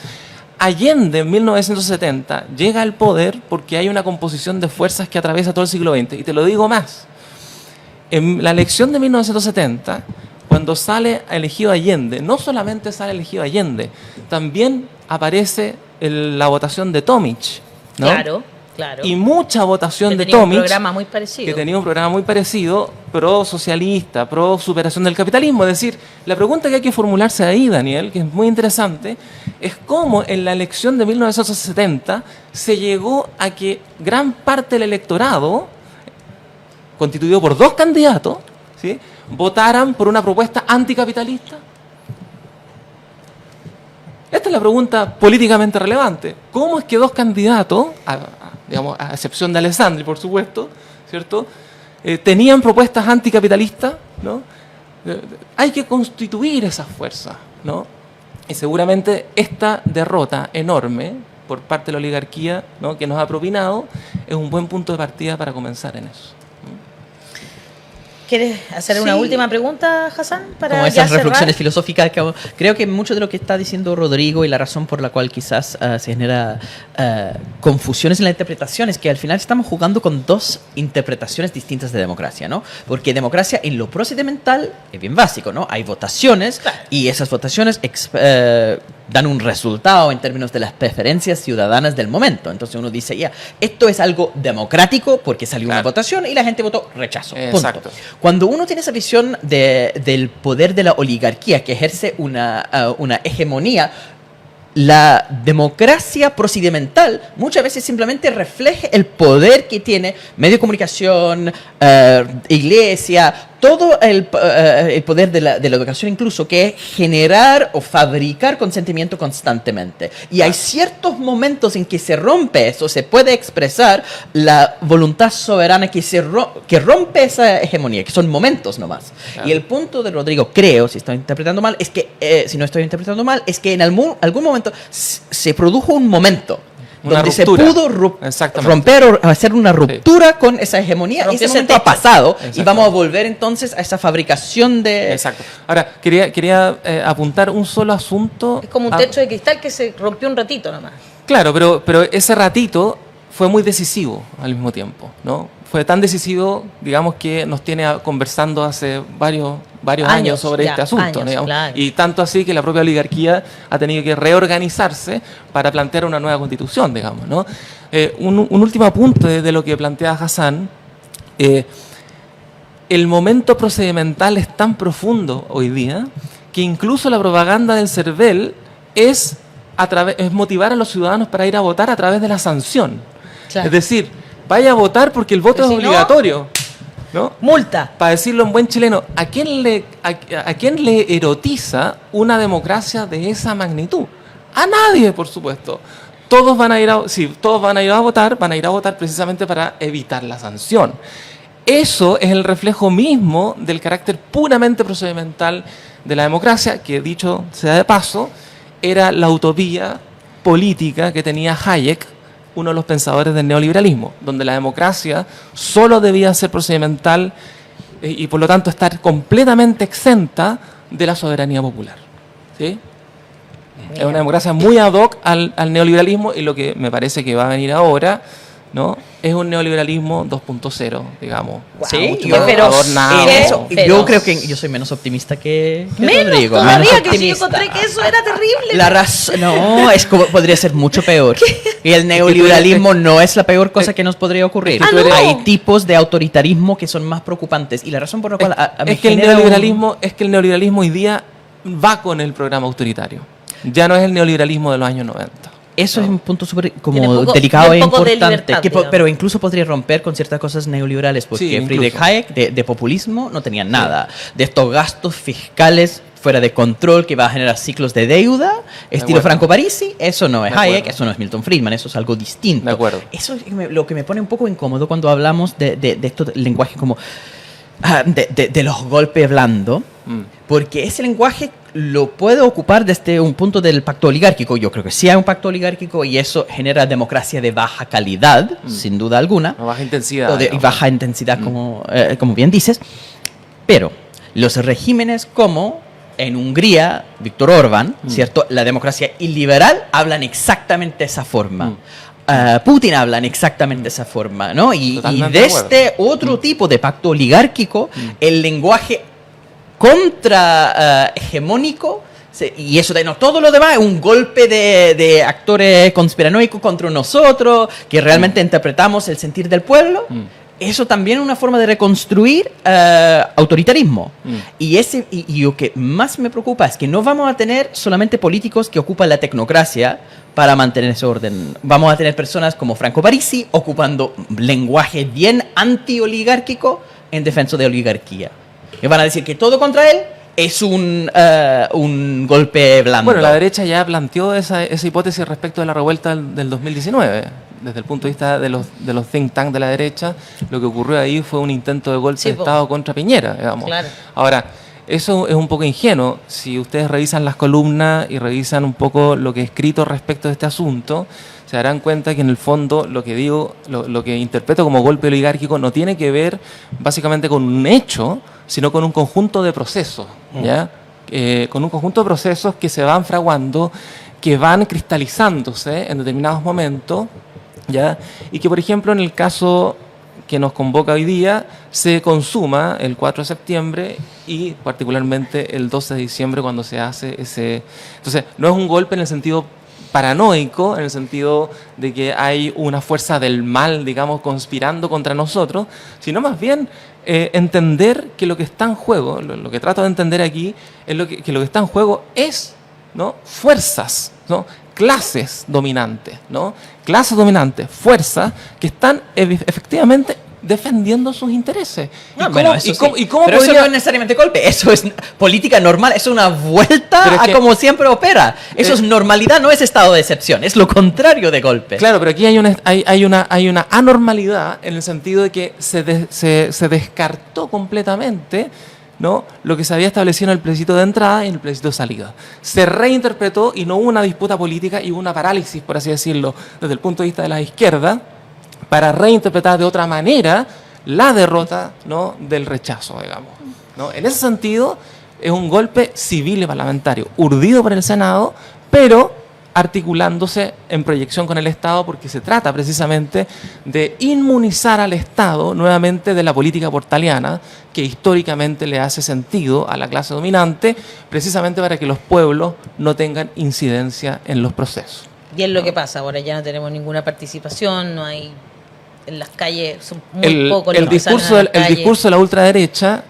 Allende, en 1970, llega al poder porque hay una composición de fuerzas que atraviesa todo el siglo XX. Y te lo digo más. En la elección de 1970, cuando sale elegido Allende, no solamente sale elegido Allende, también aparece la votación de Tomic, ¿no? Claro. Y mucha votación Que de tenía un Tomic, programa muy parecido. que tenía un programa muy parecido, pro socialista, pro superación del capitalismo. Es decir, la pregunta que hay que formularse ahí, Daniel, que es muy interesante, es cómo en la elección de 1970 se llegó a que gran parte del electorado, constituido por dos candidatos, ¿sí?, votaran por una propuesta anticapitalista. Esta es la pregunta políticamente relevante. ¿Cómo es que dos candidatos, digamos, a excepción de Alessandri, por supuesto, ¿cierto?, tenían propuestas anticapitalistas, ¿no? Hay que constituir esas fuerzas, ¿no? Y seguramente esta derrota enorme por parte de la oligarquía, ¿no?, que nos ha propinado, es un buen punto de partida para comenzar en eso. ¿Quieres hacer Sí. una última pregunta, Hassan? Para Como ya esas cerrar? reflexiones filosóficas. Creo que mucho de lo que está diciendo Rodrigo y la razón por la cual quizás se genera confusiones en la interpretación es que al final estamos jugando con dos interpretaciones distintas de democracia, ¿no? Porque democracia en lo procedimental es bien básico, ¿no? Hay votaciones y esas votaciones dan un resultado en términos de las preferencias ciudadanas del momento. Entonces uno dice, ya, esto es algo democrático porque salió una Claro. votación y la gente votó rechazo. Exacto. Punto. Cuando uno tiene esa visión del poder de la oligarquía que ejerce una hegemonía, la democracia procedimental muchas veces simplemente refleja el poder que tiene medio de comunicación, iglesia, todo el poder de la educación incluso, que es generar o fabricar consentimiento constantemente. Y hay ciertos momentos en que se rompe eso, se puede expresar la voluntad soberana que rompe esa hegemonía, que son momentos nomás. Claro. Y el punto de Rodrigo, creo, si estoy interpretando mal, es que, si no estoy interpretando mal, es que en algún momento se produjo un momento Una donde ruptura. se pudo Exactamente. romper o hacer una ruptura con esa hegemonía, y Rompió ese ese momento ha techo. pasado y Exactamente. vamos a volver entonces a esa fabricación de... Exacto. Ahora, quería apuntar un solo asunto. Es como un techo de cristal que se rompió un ratito nomás. Claro, pero ese ratito fue muy decisivo al mismo tiempo, ¿no? Fue tan decisivo, digamos, que nos tiene conversando hace varios años sobre ya, este asunto, años, ¿no? Digamos. claro. Y tanto así que la propia oligarquía ha tenido que reorganizarse para plantear una nueva constitución, digamos, ¿no? Un último apunte de lo que plantea Hassan. El momento procedimental es tan profundo hoy día que incluso la propaganda del CERVEL es motivar a los ciudadanos para ir a votar a través de la sanción. Claro. Es decir, vaya a votar porque el voto Pero es si no- obligatorio, ¿no? Multa. Para decirlo en buen chileno, ¿a quién le erotiza una democracia de esa magnitud? A nadie, por supuesto. Todos van a ir todos van a ir a votar precisamente para evitar la sanción. Eso es el reflejo mismo del carácter puramente procedimental de la democracia, que dicho sea de paso, era la utopía política que tenía Hayek, uno de los pensadores del neoliberalismo, donde la democracia solo debía ser procedimental y por lo tanto estar completamente exenta de la soberanía popular. ¿Sí? Es una democracia muy ad hoc al neoliberalismo, y lo que me parece que va a venir ahora, ¿no?, es un neoliberalismo 2.0, digamos. Sí, mucho qué más feroz. adornado. En eso, Pero- yo creo que yo soy menos optimista que Menos Rodrigo. todavía, menos que si yo optimista. encontré que eso era terrible. La razón, no, es como podría ser mucho peor. Y el neoliberalismo no es la peor cosa que nos podría ocurrir. Es que tú eres- Hay tipos de autoritarismo que son más preocupantes, y la razón por la cual a mí Es que el genera neoliberalismo hoy día va con el programa autoritario. Ya no es el neoliberalismo de los años 90. Eso es un punto súper como Tiene poco- delicado e bien poco de importante, libertad, que digamos. pero incluso podría romper con ciertas cosas neoliberales, porque Sí, Friedrich incluso. Hayek de populismo no tenía nada. De estos gastos fiscales fuera de control que va a generar ciclos de deuda, estilo acuerdo. Franco Parisi, eso no es De Hayek, acuerdo. eso no es Milton Friedman, eso es algo distinto. De acuerdo. Eso es lo que me pone un poco incómodo cuando hablamos de estos lenguajes como de los golpes blandos, porque ese lenguaje lo puede ocupar desde un punto del pacto oligárquico. Yo creo que sí hay un pacto oligárquico y eso genera democracia de baja calidad, sin duda alguna, A baja intensidad. o de ¿no? baja intensidad, como bien dices. Pero los regímenes como en Hungría, Víctor Orbán, ¿cierto? La democracia iliberal hablan exactamente de esa forma. Putin habla en exactamente esa forma, ¿no? Y Totalmente de de acuerdo. este otro tipo de pacto oligárquico, el lenguaje contra hegemónico, y eso de no, todo lo demás es un golpe de actores conspiranoicos contra nosotros, que realmente interpretamos el sentir del pueblo. Eso también es una forma de reconstruir autoritarismo. Y lo que más me preocupa es que no vamos a tener solamente políticos que ocupan la tecnocracia para mantener ese orden. Vamos a tener personas como Franco Parisi ocupando lenguaje bien anti-oligárquico en defensa de oligarquía. Que van a decir que todo contra él es un golpe blando. Bueno, la derecha ya planteó esa hipótesis respecto de la revuelta del 2019. Desde el punto de vista de los think tanks de la derecha, lo que ocurrió ahí fue un intento de golpe Sí, de po. Estado contra Piñera, digamos. Claro. Ahora, eso es un poco ingenuo. Si ustedes revisan las columnas y revisan un poco lo que he escrito respecto de este asunto, se darán cuenta que en el fondo lo que digo, lo que interpreto como golpe oligárquico no tiene que ver básicamente con un hecho, sino con un conjunto de procesos, ¿ya? Con un conjunto de procesos que se van fraguando, que van cristalizándose en determinados momentos, ¿ya? Y que, por ejemplo, en el caso que nos convoca hoy día, se consuma el 4 de septiembre y particularmente el 12 de diciembre cuando se hace ese... Entonces, no es un golpe en el sentido paranoico, en el sentido de que hay una fuerza del mal, digamos, conspirando contra nosotros, sino más bien entender que lo que está en juego, lo que trato de entender aquí, es que lo que está en juego es, ¿no?, fuerzas, ¿no?, clases dominantes, ¿no? Clases dominantes, fuerzas que están efectivamente defendiendo sus intereses. Ah, bueno, eso sí. ¿Y cómo pero podría...? eso no es necesariamente golpe, eso es política normal, es una vuelta Pero es a que- como siempre opera. Eso es normalidad, no es estado de excepción, es lo contrario de golpe. Claro, pero aquí hay una anormalidad en el sentido de que se descartó completamente, ¿no?, lo que se había establecido en el plebiscito de entrada y en el plebiscito de salida. Se reinterpretó y no hubo una disputa política y hubo una parálisis, por así decirlo, desde el punto de vista de la izquierda, para reinterpretar de otra manera la derrota, ¿no?, del rechazo, digamos, ¿no? En ese sentido, es un golpe civil y parlamentario, urdido por el Senado, pero articulándose en proyección con el Estado, porque se trata precisamente de inmunizar al Estado nuevamente de la política portaliana que históricamente le hace sentido a la clase dominante, precisamente para que los pueblos no tengan incidencia en los procesos. Y es lo que pasa, ahora ya no tenemos ninguna participación, no hay en las calles, son muy pocos los que salen a las El calles. discurso de la ultraderecha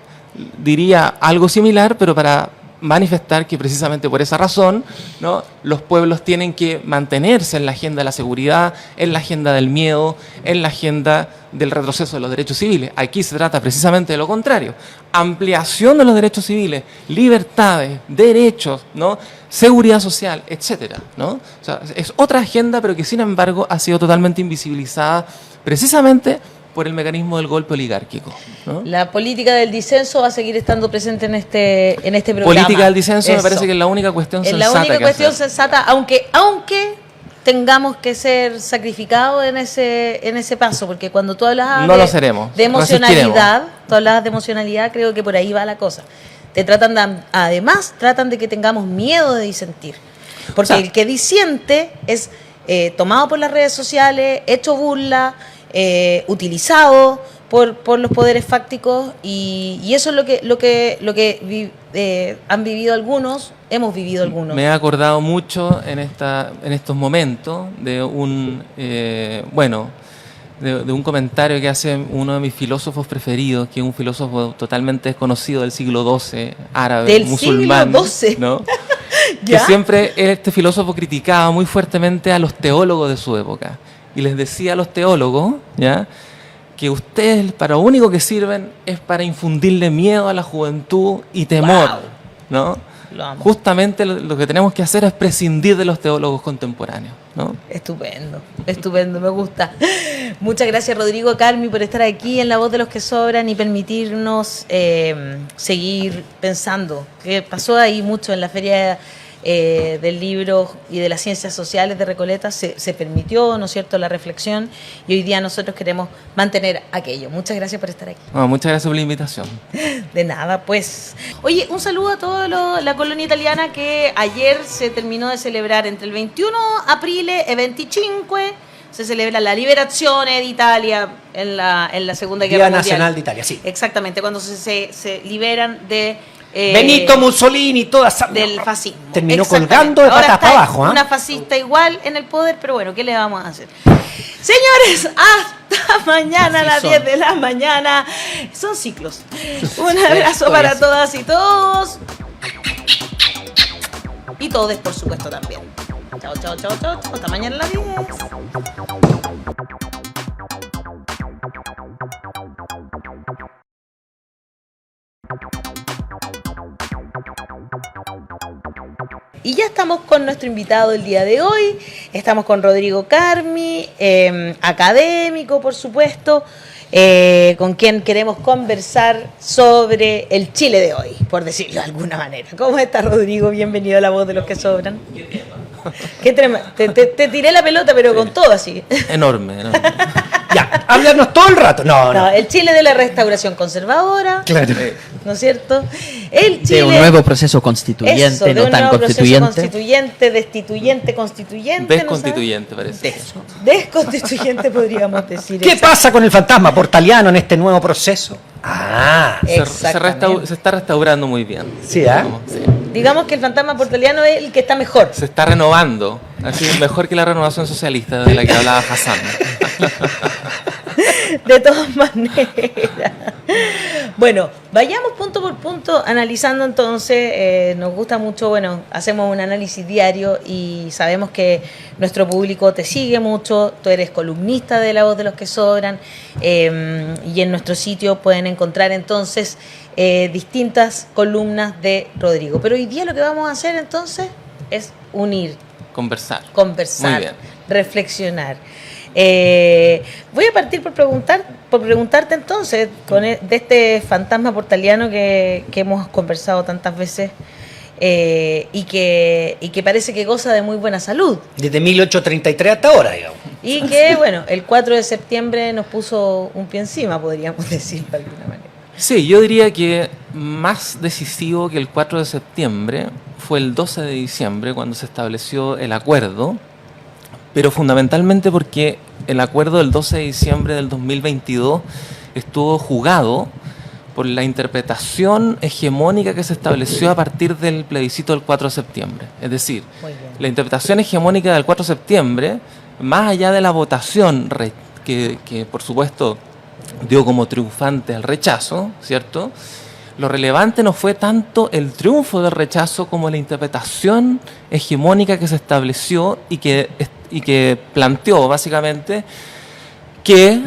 diría algo similar, pero para manifestar que precisamente por esa razón, ¿no?, los pueblos tienen que mantenerse en la agenda de la seguridad, en la agenda del miedo, en la agenda del retroceso de los derechos civiles. Aquí se trata precisamente de lo contrario: ampliación de los derechos civiles, libertades, derechos, ¿no?, seguridad social, etcétera, ¿no? O sea, es otra agenda, pero que sin embargo ha sido totalmente invisibilizada precisamente por el mecanismo del golpe oligárquico, ¿no? La política del disenso va a seguir estando presente en este programa. Política del disenso me Eso. parece que es la única cuestión Es sensata. la única que cuestión hacer. sensata, aunque tengamos que ser sacrificados en ese paso, porque cuando tú hablabas No lo seremos, de emocionalidad, creo que por ahí va la cosa. Además, tratan de que tengamos miedo de disentir. Porque O sea, el que disiente es tomado por las redes sociales, hecho burla, utilizado por los poderes fácticos, y eso es lo que han vivido algunos, hemos vivido algunos. Me he acordado mucho en estos momentos de de un comentario que hace uno de mis filósofos preferidos, que es un filósofo totalmente desconocido del siglo XII, árabe, Del musulmán, siglo XII. ¿no? que ¿Ya? siempre este filósofo criticaba muy fuertemente a los teólogos de su época y les decía a los teólogos, ¿ya?, que ustedes para lo único que sirven es para infundirle miedo a la juventud y temor, Wow. ¿no? Lo amo. Justamente lo que tenemos que hacer es prescindir de los teólogos contemporáneos, ¿no? Estupendo, estupendo, me gusta. Muchas gracias, Rodrigo Carmi, por estar aquí en La Voz de los que Sobran y permitirnos seguir pensando. Que pasó ahí mucho en la Feria del Libro y de las Ciencias Sociales de Recoleta, se permitió, ¿no es cierto?, la reflexión, y hoy día nosotros queremos mantener aquello. Muchas gracias por estar aquí. Bueno, muchas gracias por la invitación. De nada, pues. Oye, un saludo a toda la colonia italiana que ayer se terminó de celebrar entre el 21 aprile y 25. Se celebra la Liberazione d'Italia en la Segunda Guerra Día Mundial. Nacional de Italia, sí. Exactamente, cuando se liberan de Benito Mussolini, toda esa... del fascismo. Terminó Exactamente. colgando de Ahora patas está para abajo, ¿ah? una fascista igual en el poder, pero bueno, ¿qué le vamos a hacer? Señores, hasta mañana a las 10 de la mañana. Son ciclos. Un abrazo para todas y todos. Y todos, por supuesto, también. Chao, chao, chao, chao, chao. Hasta mañana a las 10. Y ya estamos con nuestro invitado el día de hoy. Estamos con Rodrigo Carmi, académico, por supuesto, con quien queremos conversar sobre el Chile de hoy, por decirlo de alguna manera. ¿Cómo estás, Rodrigo? Bienvenido a La Voz de los que Sobran. Qué tema. Te tiré la pelota, pero con todo así. Enorme, enorme. Ya, háblanos todo el rato. No, No, no. el Chile de la restauración conservadora, Claro. ¿no es cierto? El Chile De un nuevo proceso constituyente, eso, de no un tan nuevo proceso constituyente. constituyente, destituyente, constituyente. Desconstituyente, ¿no parece. sabes? Desconstituyente podríamos decir. ¿Qué pasa con el fantasma portaliano en este nuevo proceso? Ah, Exactamente. Se está restaurando muy bien. Sí, ¿ah? Sí. Digamos que el fantasma portaliano es el que está mejor. Se está renovando, así mejor que la renovación socialista de la que hablaba Hassan. De todas maneras. Bueno, vayamos punto por punto analizando entonces. Nos gusta mucho, bueno, hacemos un análisis diario y sabemos que nuestro público te sigue mucho. Tú eres columnista de La Voz de los que Sobran, y en nuestro sitio pueden encontrar entonces distintas columnas de Rodrigo. Pero hoy día lo que vamos a hacer entonces es unir, Conversar. conversar, Muy bien. reflexionar. Voy a partir por preguntarte entonces de este fantasma portaliano que hemos conversado tantas veces, y que parece que goza de muy buena salud, Desde 1833 hasta ahora, digamos. y que bueno, el 4 de septiembre nos puso un pie encima, podríamos decir de alguna manera. Sí, yo diría que más decisivo que el 4 de septiembre fue el 12 de diciembre cuando se estableció el acuerdo, pero fundamentalmente porque el acuerdo del 12 de diciembre del 2022 estuvo jugado por la interpretación hegemónica que se estableció a partir del plebiscito del 4 de septiembre. Es decir, Muy bien. la interpretación hegemónica del 4 de septiembre, más allá de la votación que por supuesto dio como triunfante al rechazo, ¿cierto? Lo relevante no fue tanto el triunfo del rechazo como la interpretación hegemónica que se estableció y que planteó básicamente que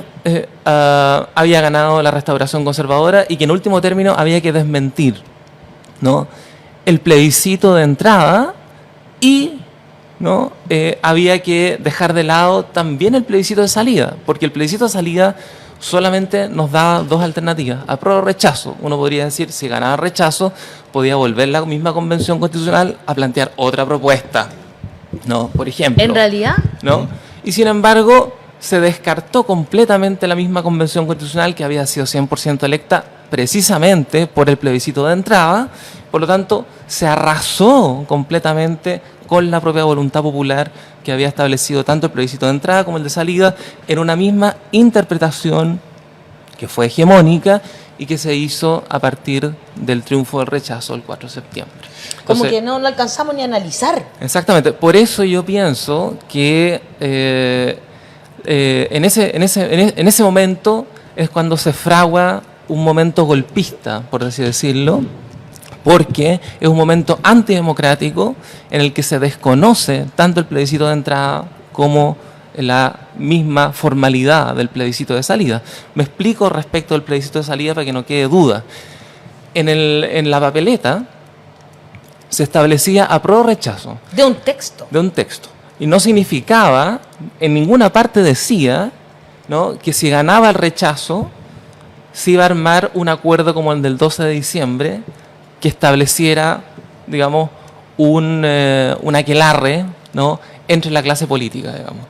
había ganado la restauración conservadora y que en último término había que desmentir, ¿no?, el plebiscito de entrada y, ¿no?, había que dejar de lado también el plebiscito de salida, porque el plebiscito de salida solamente nos da dos alternativas, apruebo o rechazo. Uno podría decir, si ganaba rechazo, podía volver la misma convención constitucional a plantear otra propuesta, ¿no?, por ejemplo. En realidad, ¿No? Y sin embargo, se descartó completamente la misma convención constitucional que había sido 100% electa precisamente por el plebiscito de entrada. Por lo tanto, se arrasó completamente con la propia voluntad popular que había establecido tanto el plebiscito de entrada como el de salida en una misma interpretación que fue hegemónica y que se hizo a partir del triunfo del rechazo el 4 de septiembre. como Entonces, que no lo alcanzamos ni a analizar. exactamente, por eso yo pienso que en ese momento es cuando se fragua un momento golpista, por así decirlo, porque es un momento antidemocrático en el que se desconoce tanto el plebiscito de entrada como la misma formalidad del plebiscito de salida. Me explico respecto al plebiscito de salida para que no quede duda. En la papeleta se establecía apruebo o rechazo. De un texto. De un texto. Y no significaba, en ninguna parte decía, ¿no?, que si ganaba el rechazo, se iba a armar un acuerdo como el del 12 de diciembre, que estableciera, digamos, un aquelarre, ¿no?, entre la clase política, digamos.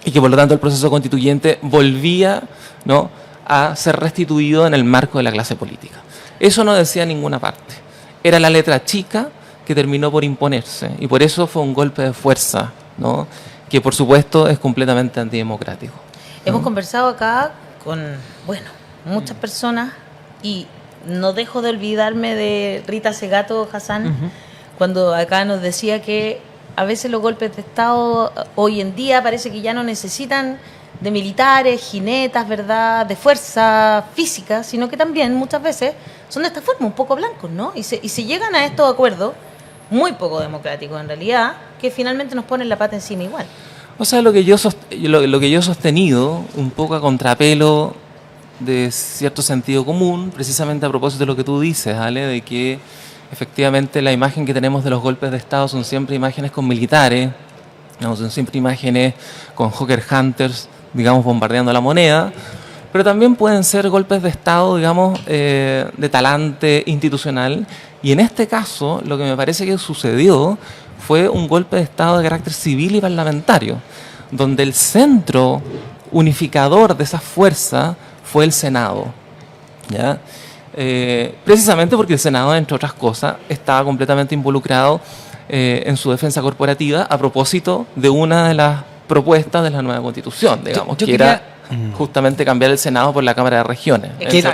Y que por lo tanto el proceso constituyente volvía, ¿no?, a ser restituido en el marco de la clase política. Eso no decía en ninguna parte. Era la letra chica que terminó por imponerse. Y por eso fue un golpe de fuerza, ¿no?, que por supuesto es completamente antidemocrático, ¿no? Hemos conversado acá con, bueno, muchas personas y no dejo de olvidarme de Rita Segato, Hassan, cuando acá nos decía que a veces los golpes de Estado hoy en día parece que ya no necesitan de militares, jinetas, ¿verdad?, de fuerza física, sino que también muchas veces son de esta forma, un poco blancos, ¿no? Y se llegan a estos acuerdos muy poco democráticos en realidad, que finalmente nos ponen la pata encima igual. O sea, lo que yo he sostenido, un poco a contrapelo de cierto sentido común, precisamente a propósito de lo que tú dices, Ale, de que efectivamente la imagen que tenemos de los golpes de Estado son siempre imágenes con militares, ¿no?, son siempre imágenes con Hawker Hunters, digamos, bombardeando la moneda, pero también pueden ser golpes de Estado, digamos, de talante institucional. Y en este caso, lo que me parece que sucedió fue un golpe de Estado de carácter civil y parlamentario, donde el centro unificador de esa fuerza fue el Senado, ¿ya? Precisamente porque el Senado, entre otras cosas, estaba completamente involucrado en su defensa corporativa a propósito de una de las propuestas de la nueva Constitución, digamos, yo que quería, era justamente cambiar el Senado por la Cámara de Regiones.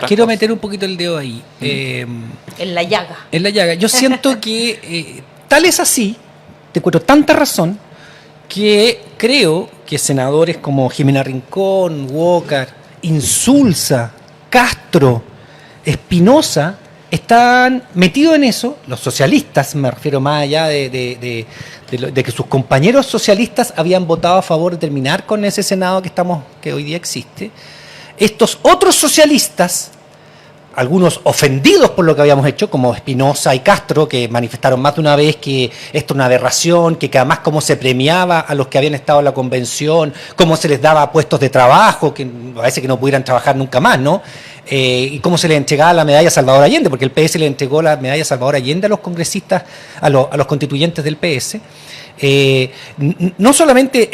Quiero meter un poquito el dedo ahí. En la llaga. En la llaga. Yo siento que tal es así, te encuentro tanta razón, que creo que senadores como Jimena Rincón, Walker, Insulza, Castro, Espinosa, están metidos en eso, los socialistas, me refiero más allá de que sus compañeros socialistas habían votado a favor de terminar con ese Senado que hoy día existe. Estos otros socialistas, algunos ofendidos por lo que habíamos hecho, como Espinosa y Castro, que manifestaron más de una vez que esto es una aberración, que además cómo se premiaba a los que habían estado en la convención, cómo se les daba puestos de trabajo, que parece que no pudieran trabajar nunca más, ¿no? Y cómo se les entregaba la medalla a Salvador Allende, porque el PS le entregó la medalla a Salvador Allende a los congresistas, a los constituyentes del PS. No solamente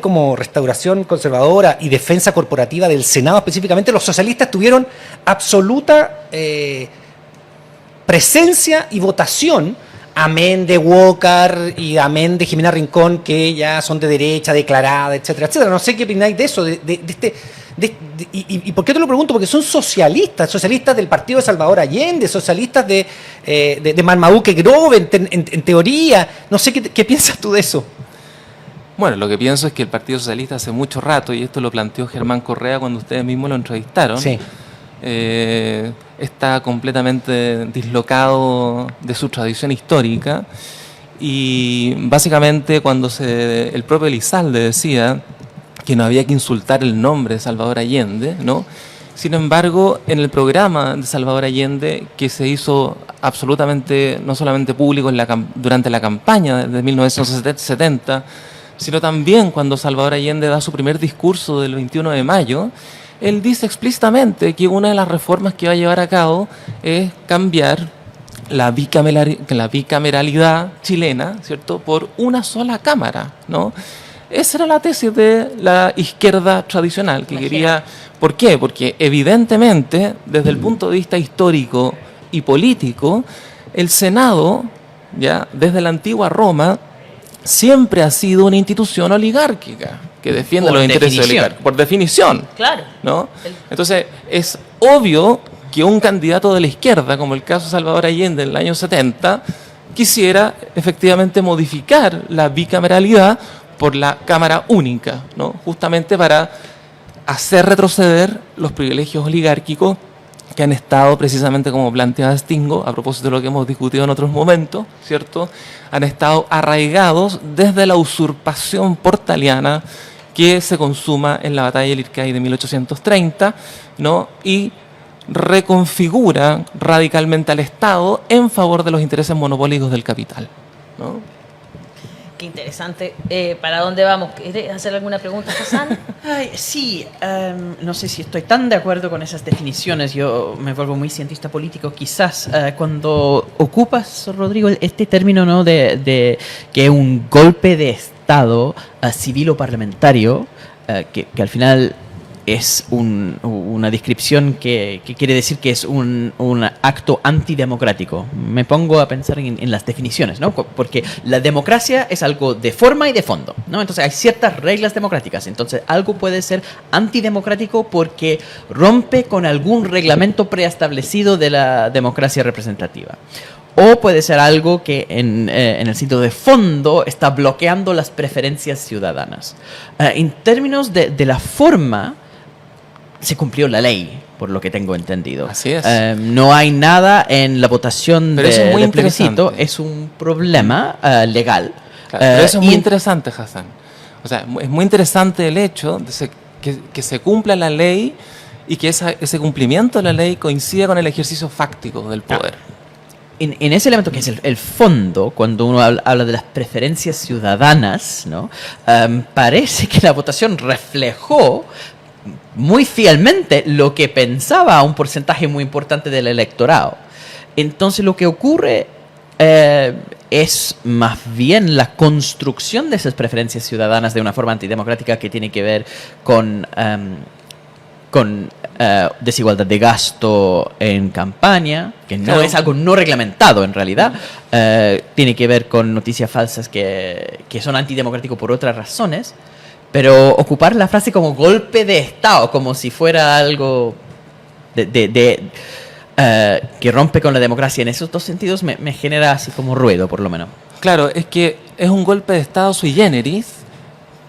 como restauración conservadora y defensa corporativa del Senado específicamente, los socialistas tuvieron absoluta presencia y votación, amén de Walker y amén de Jimena Rincón, que ya son de derecha, declarada, etcétera, etcétera. No sé qué opináis de eso, ¿y por qué te lo pregunto? Porque son socialistas del partido de Salvador Allende, socialistas de Marmaduke Grove, en teoría. No sé qué piensas tú de eso. Bueno, lo que pienso es que el Partido Socialista hace mucho rato, y esto lo planteó Germán Correa cuando ustedes mismos lo entrevistaron, sí, está completamente dislocado de su tradición histórica, y básicamente cuando el propio Elizalde decía que no había que insultar el nombre de Salvador Allende, ¿no? Sin embargo, en el programa de Salvador Allende, que se hizo absolutamente, no solamente público durante la campaña de 1970, sino también cuando Salvador Allende da su primer discurso del 21 de mayo, él dice explícitamente que una de las reformas que va a llevar a cabo es cambiar la bicameralidad chilena, ¿cierto?, por una sola cámara, ¿no? Esa era la tesis de la izquierda tradicional, que quería... ¿Por qué? Porque evidentemente, desde el punto de vista histórico y político, el Senado, ya desde la antigua Roma, siempre ha sido una institución oligárquica que defiende los intereses oligárquicos. Por definición. Claro. ¿No? Entonces, es obvio que un candidato de la izquierda, como el caso de Salvador Allende en el año 70, quisiera efectivamente modificar la bicameralidad por la Cámara Única, ¿no? Justamente para hacer retroceder los privilegios oligárquicos que han estado precisamente como planteaba Stingo, a propósito de lo que hemos discutido en otros momentos, ¿cierto? Han estado arraigados desde la usurpación portaliana que se consuma en la batalla del Ircay de 1830, ¿no? Y reconfigura radicalmente al Estado en favor de los intereses monopólicos del capital, ¿no? Qué interesante. ¿Para dónde vamos? ¿Quieres hacer alguna pregunta, Hassan? Ay, sí, no sé si estoy tan de acuerdo con esas definiciones. Yo me vuelvo muy cientista político. Quizás cuando ocupas, Rodrigo, este término, ¿no? de que un golpe de Estado civil o parlamentario, que al final es una descripción que quiere decir que es un acto antidemocrático. Me pongo a pensar en las definiciones, ¿no? Porque la democracia es algo de forma y de fondo, ¿no? Entonces hay ciertas reglas democráticas. Entonces algo puede ser antidemocrático porque rompe con algún reglamento preestablecido de la democracia representativa. O puede ser algo que en el sentido de fondo está bloqueando las preferencias ciudadanas. En términos de la forma, se cumplió la ley, por lo que tengo entendido. Así es. No hay nada en la votación Pero eso es muy del plebiscito. interesante. Es un problema legal. Claro, pero eso es muy y interesante, Hassan. O sea, es muy interesante el hecho de que se cumpla la ley y que ese cumplimiento de la ley coincida con el ejercicio fáctico del poder. En ese elemento que es el fondo, cuando uno habla de las preferencias ciudadanas, ¿no? Parece que la votación reflejó muy fielmente lo que pensaba un porcentaje muy importante del electorado. Entonces lo que ocurre es más bien la construcción de esas preferencias ciudadanas de una forma antidemocrática que tiene que ver con desigualdad de gasto en campaña, que no Claro. es algo no reglamentado en realidad. Tiene que ver con noticias falsas que son antidemocráticos por otras razones. Pero ocupar la frase como golpe de Estado, como si fuera algo que rompe con la democracia en esos dos sentidos, me genera así como ruido, por lo menos. Claro, es que es un golpe de Estado sui generis,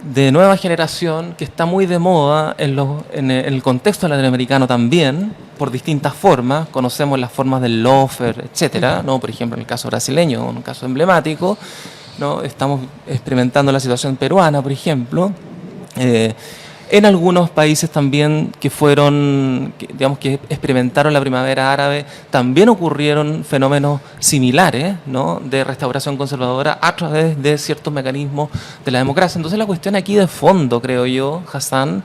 de nueva generación, que está muy de moda en el contexto latinoamericano también, por distintas formas. Conocemos las formas del lawfare, etcétera, ¿no? Por ejemplo, en el caso brasileño, un caso emblemático, ¿no? Estamos experimentando la situación peruana, por ejemplo. En algunos países también que experimentaron la primavera árabe, también ocurrieron fenómenos similares, ¿no? De restauración conservadora a través de ciertos mecanismos de la democracia. Entonces la cuestión aquí de fondo, creo yo, Hassan,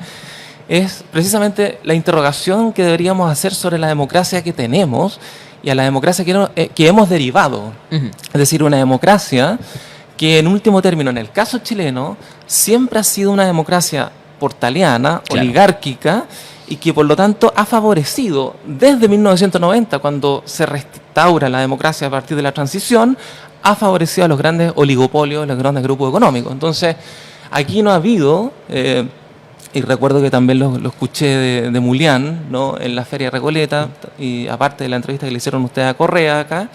es precisamente la interrogación que deberíamos hacer sobre la democracia que tenemos y a la democracia que hemos derivado. Uh-huh. Es decir, una democracia que en último término, en el caso chileno, siempre ha sido una democracia portaliana, claro, oligárquica, y que por lo tanto ha favorecido desde 1990, cuando se restaura la democracia a partir de la transición, ha favorecido a los grandes oligopolios, los grandes grupos económicos. Entonces, aquí no ha habido, y recuerdo que también lo escuché de Mulián, ¿no? En la Feria Recoleta, y aparte de la entrevista que le hicieron ustedes a Correa acá,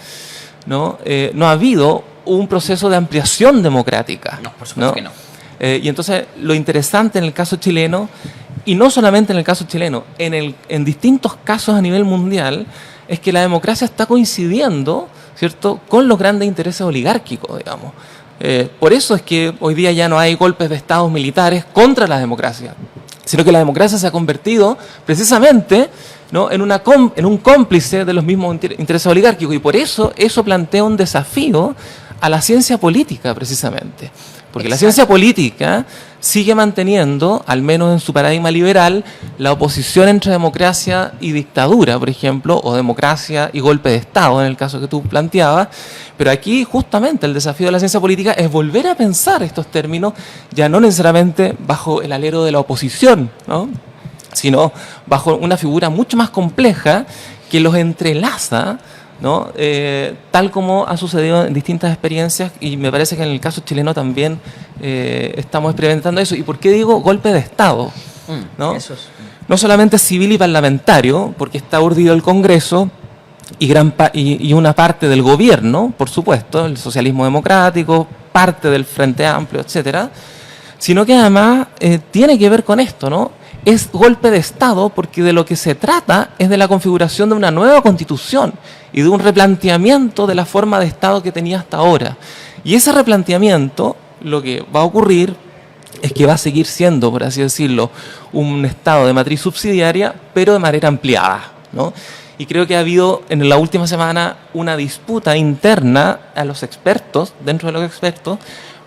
¿no? No ha habido un proceso de ampliación democrática. No, por supuesto que no. Y entonces lo interesante en el caso chileno, y no solamente en el caso chileno, en distintos casos a nivel mundial, es que la democracia está coincidiendo, ¿cierto?, con los grandes intereses oligárquicos, digamos. Por eso es que hoy día ya no hay golpes de estados militares contra la democracia, sino que la democracia se ha convertido precisamente, ¿no?, en un cómplice de los mismos intereses oligárquicos, y por eso plantea un desafío a la ciencia política, precisamente. Porque Exacto. la ciencia política sigue manteniendo, al menos en su paradigma liberal, la oposición entre democracia y dictadura, por ejemplo, o democracia y golpe de Estado, en el caso que tú planteabas. Pero aquí, justamente, el desafío de la ciencia política es volver a pensar estos términos, ya no necesariamente bajo el alero de la oposición, ¿no?, sino bajo una figura mucho más compleja que los entrelaza, ¿no? Tal como ha sucedido en distintas experiencias, y me parece que en el caso chileno también estamos experimentando eso. ¿Y por qué digo golpe de Estado? ¿No? Eso es. No solamente civil y parlamentario, porque está urdido el Congreso y una parte del gobierno, por supuesto, el socialismo democrático, parte del Frente Amplio, etcétera, sino que además tiene que ver con esto, ¿no? es golpe de Estado porque de lo que se trata es de la configuración de una nueva constitución y de un replanteamiento de la forma de Estado que tenía hasta ahora. Y ese replanteamiento, lo que va a ocurrir es que va a seguir siendo, por así decirlo, un Estado de matriz subsidiaria, pero de manera ampliada, ¿no? Y creo que ha habido en la última semana una disputa interna a los expertos, dentro de los expertos,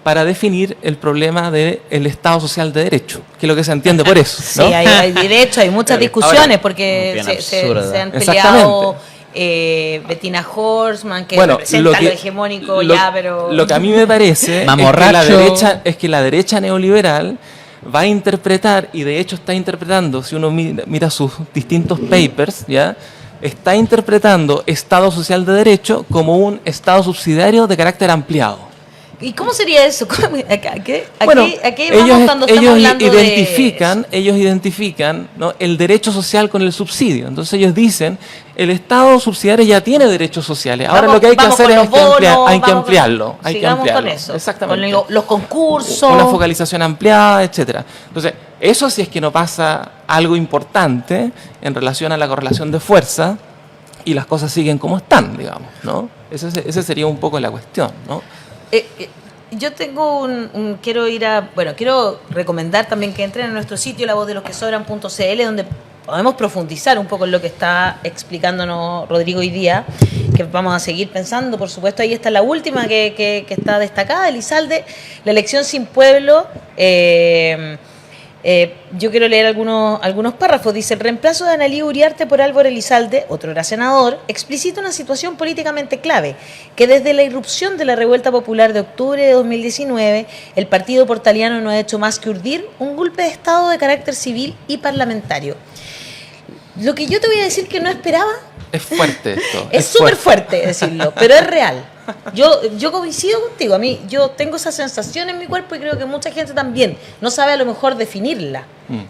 para definir el problema del Estado social de derecho, que es lo que se entiende por eso, ¿no? Sí, hay derecho, hay muchas discusiones porque bien se absurda. han peleado Bettina Horstman, que representa lo hegemónico, pero... Lo que a mí me parece es que la derecha neoliberal va a interpretar, y de hecho está interpretando, si uno mira sus distintos papers, ¿ya?, está interpretando Estado social de derecho como un Estado subsidiario de carácter ampliado. ¿Y cómo sería eso? ¿A qué Bueno, vamos cuando estamos hablando ellos identifican, ¿no?, el derecho social con el subsidio. Entonces ellos dicen, el Estado subsidiario ya tiene derechos sociales. Ahora lo que hay que hacer es hay que ampliarlo. Sigamos con eso. Exactamente. Con los concursos. Una focalización ampliada, etcétera. Entonces, eso sí es que no pasa algo importante en relación a la correlación de fuerza y las cosas siguen como están, digamos, ¿no? Ese sería un poco la cuestión, ¿no? Yo tengo quiero recomendar también que entren a nuestro sitio lavozdelosquesobran.cl, donde podemos profundizar un poco en lo que está explicándonos Rodrigo hoy día, que vamos a seguir pensando, por supuesto. Ahí está la última que está destacada, Elizalde, la elección sin pueblo. Yo quiero leer algunos párrafos. Dice: el reemplazo de Analía Uriarte por Álvaro Elizalde, otrora senador, explicita una situación políticamente clave, que desde la irrupción de la revuelta popular de octubre de 2019, el partido portaliano no ha hecho más que urdir un golpe de Estado de carácter civil y parlamentario. Lo que yo te voy a decir que no esperaba... Es fuerte esto. Es súper fuerte decirlo, pero es real. Yo coincido contigo. Yo tengo esa sensación en mi cuerpo y creo que mucha gente también no sabe a lo mejor definirla,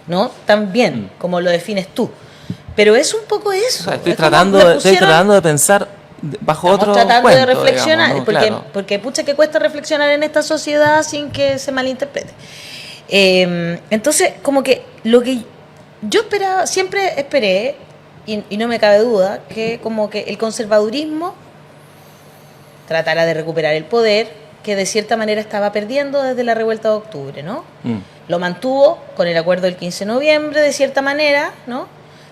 ¿no? Tan bien como lo defines tú. Pero es un poco eso. O sea, estoy tratando de pensar bajo otro tratando cuento, de reflexionar, digamos, ¿no? porque pucha que cuesta reflexionar en esta sociedad sin que se malinterprete. Entonces, como que lo que yo siempre esperé, y no me cabe duda, que como que el conservadurismo tratara de recuperar el poder que de cierta manera estaba perdiendo desde la revuelta de octubre, ¿no? Lo mantuvo con el acuerdo del 15 de noviembre de cierta manera, ¿no?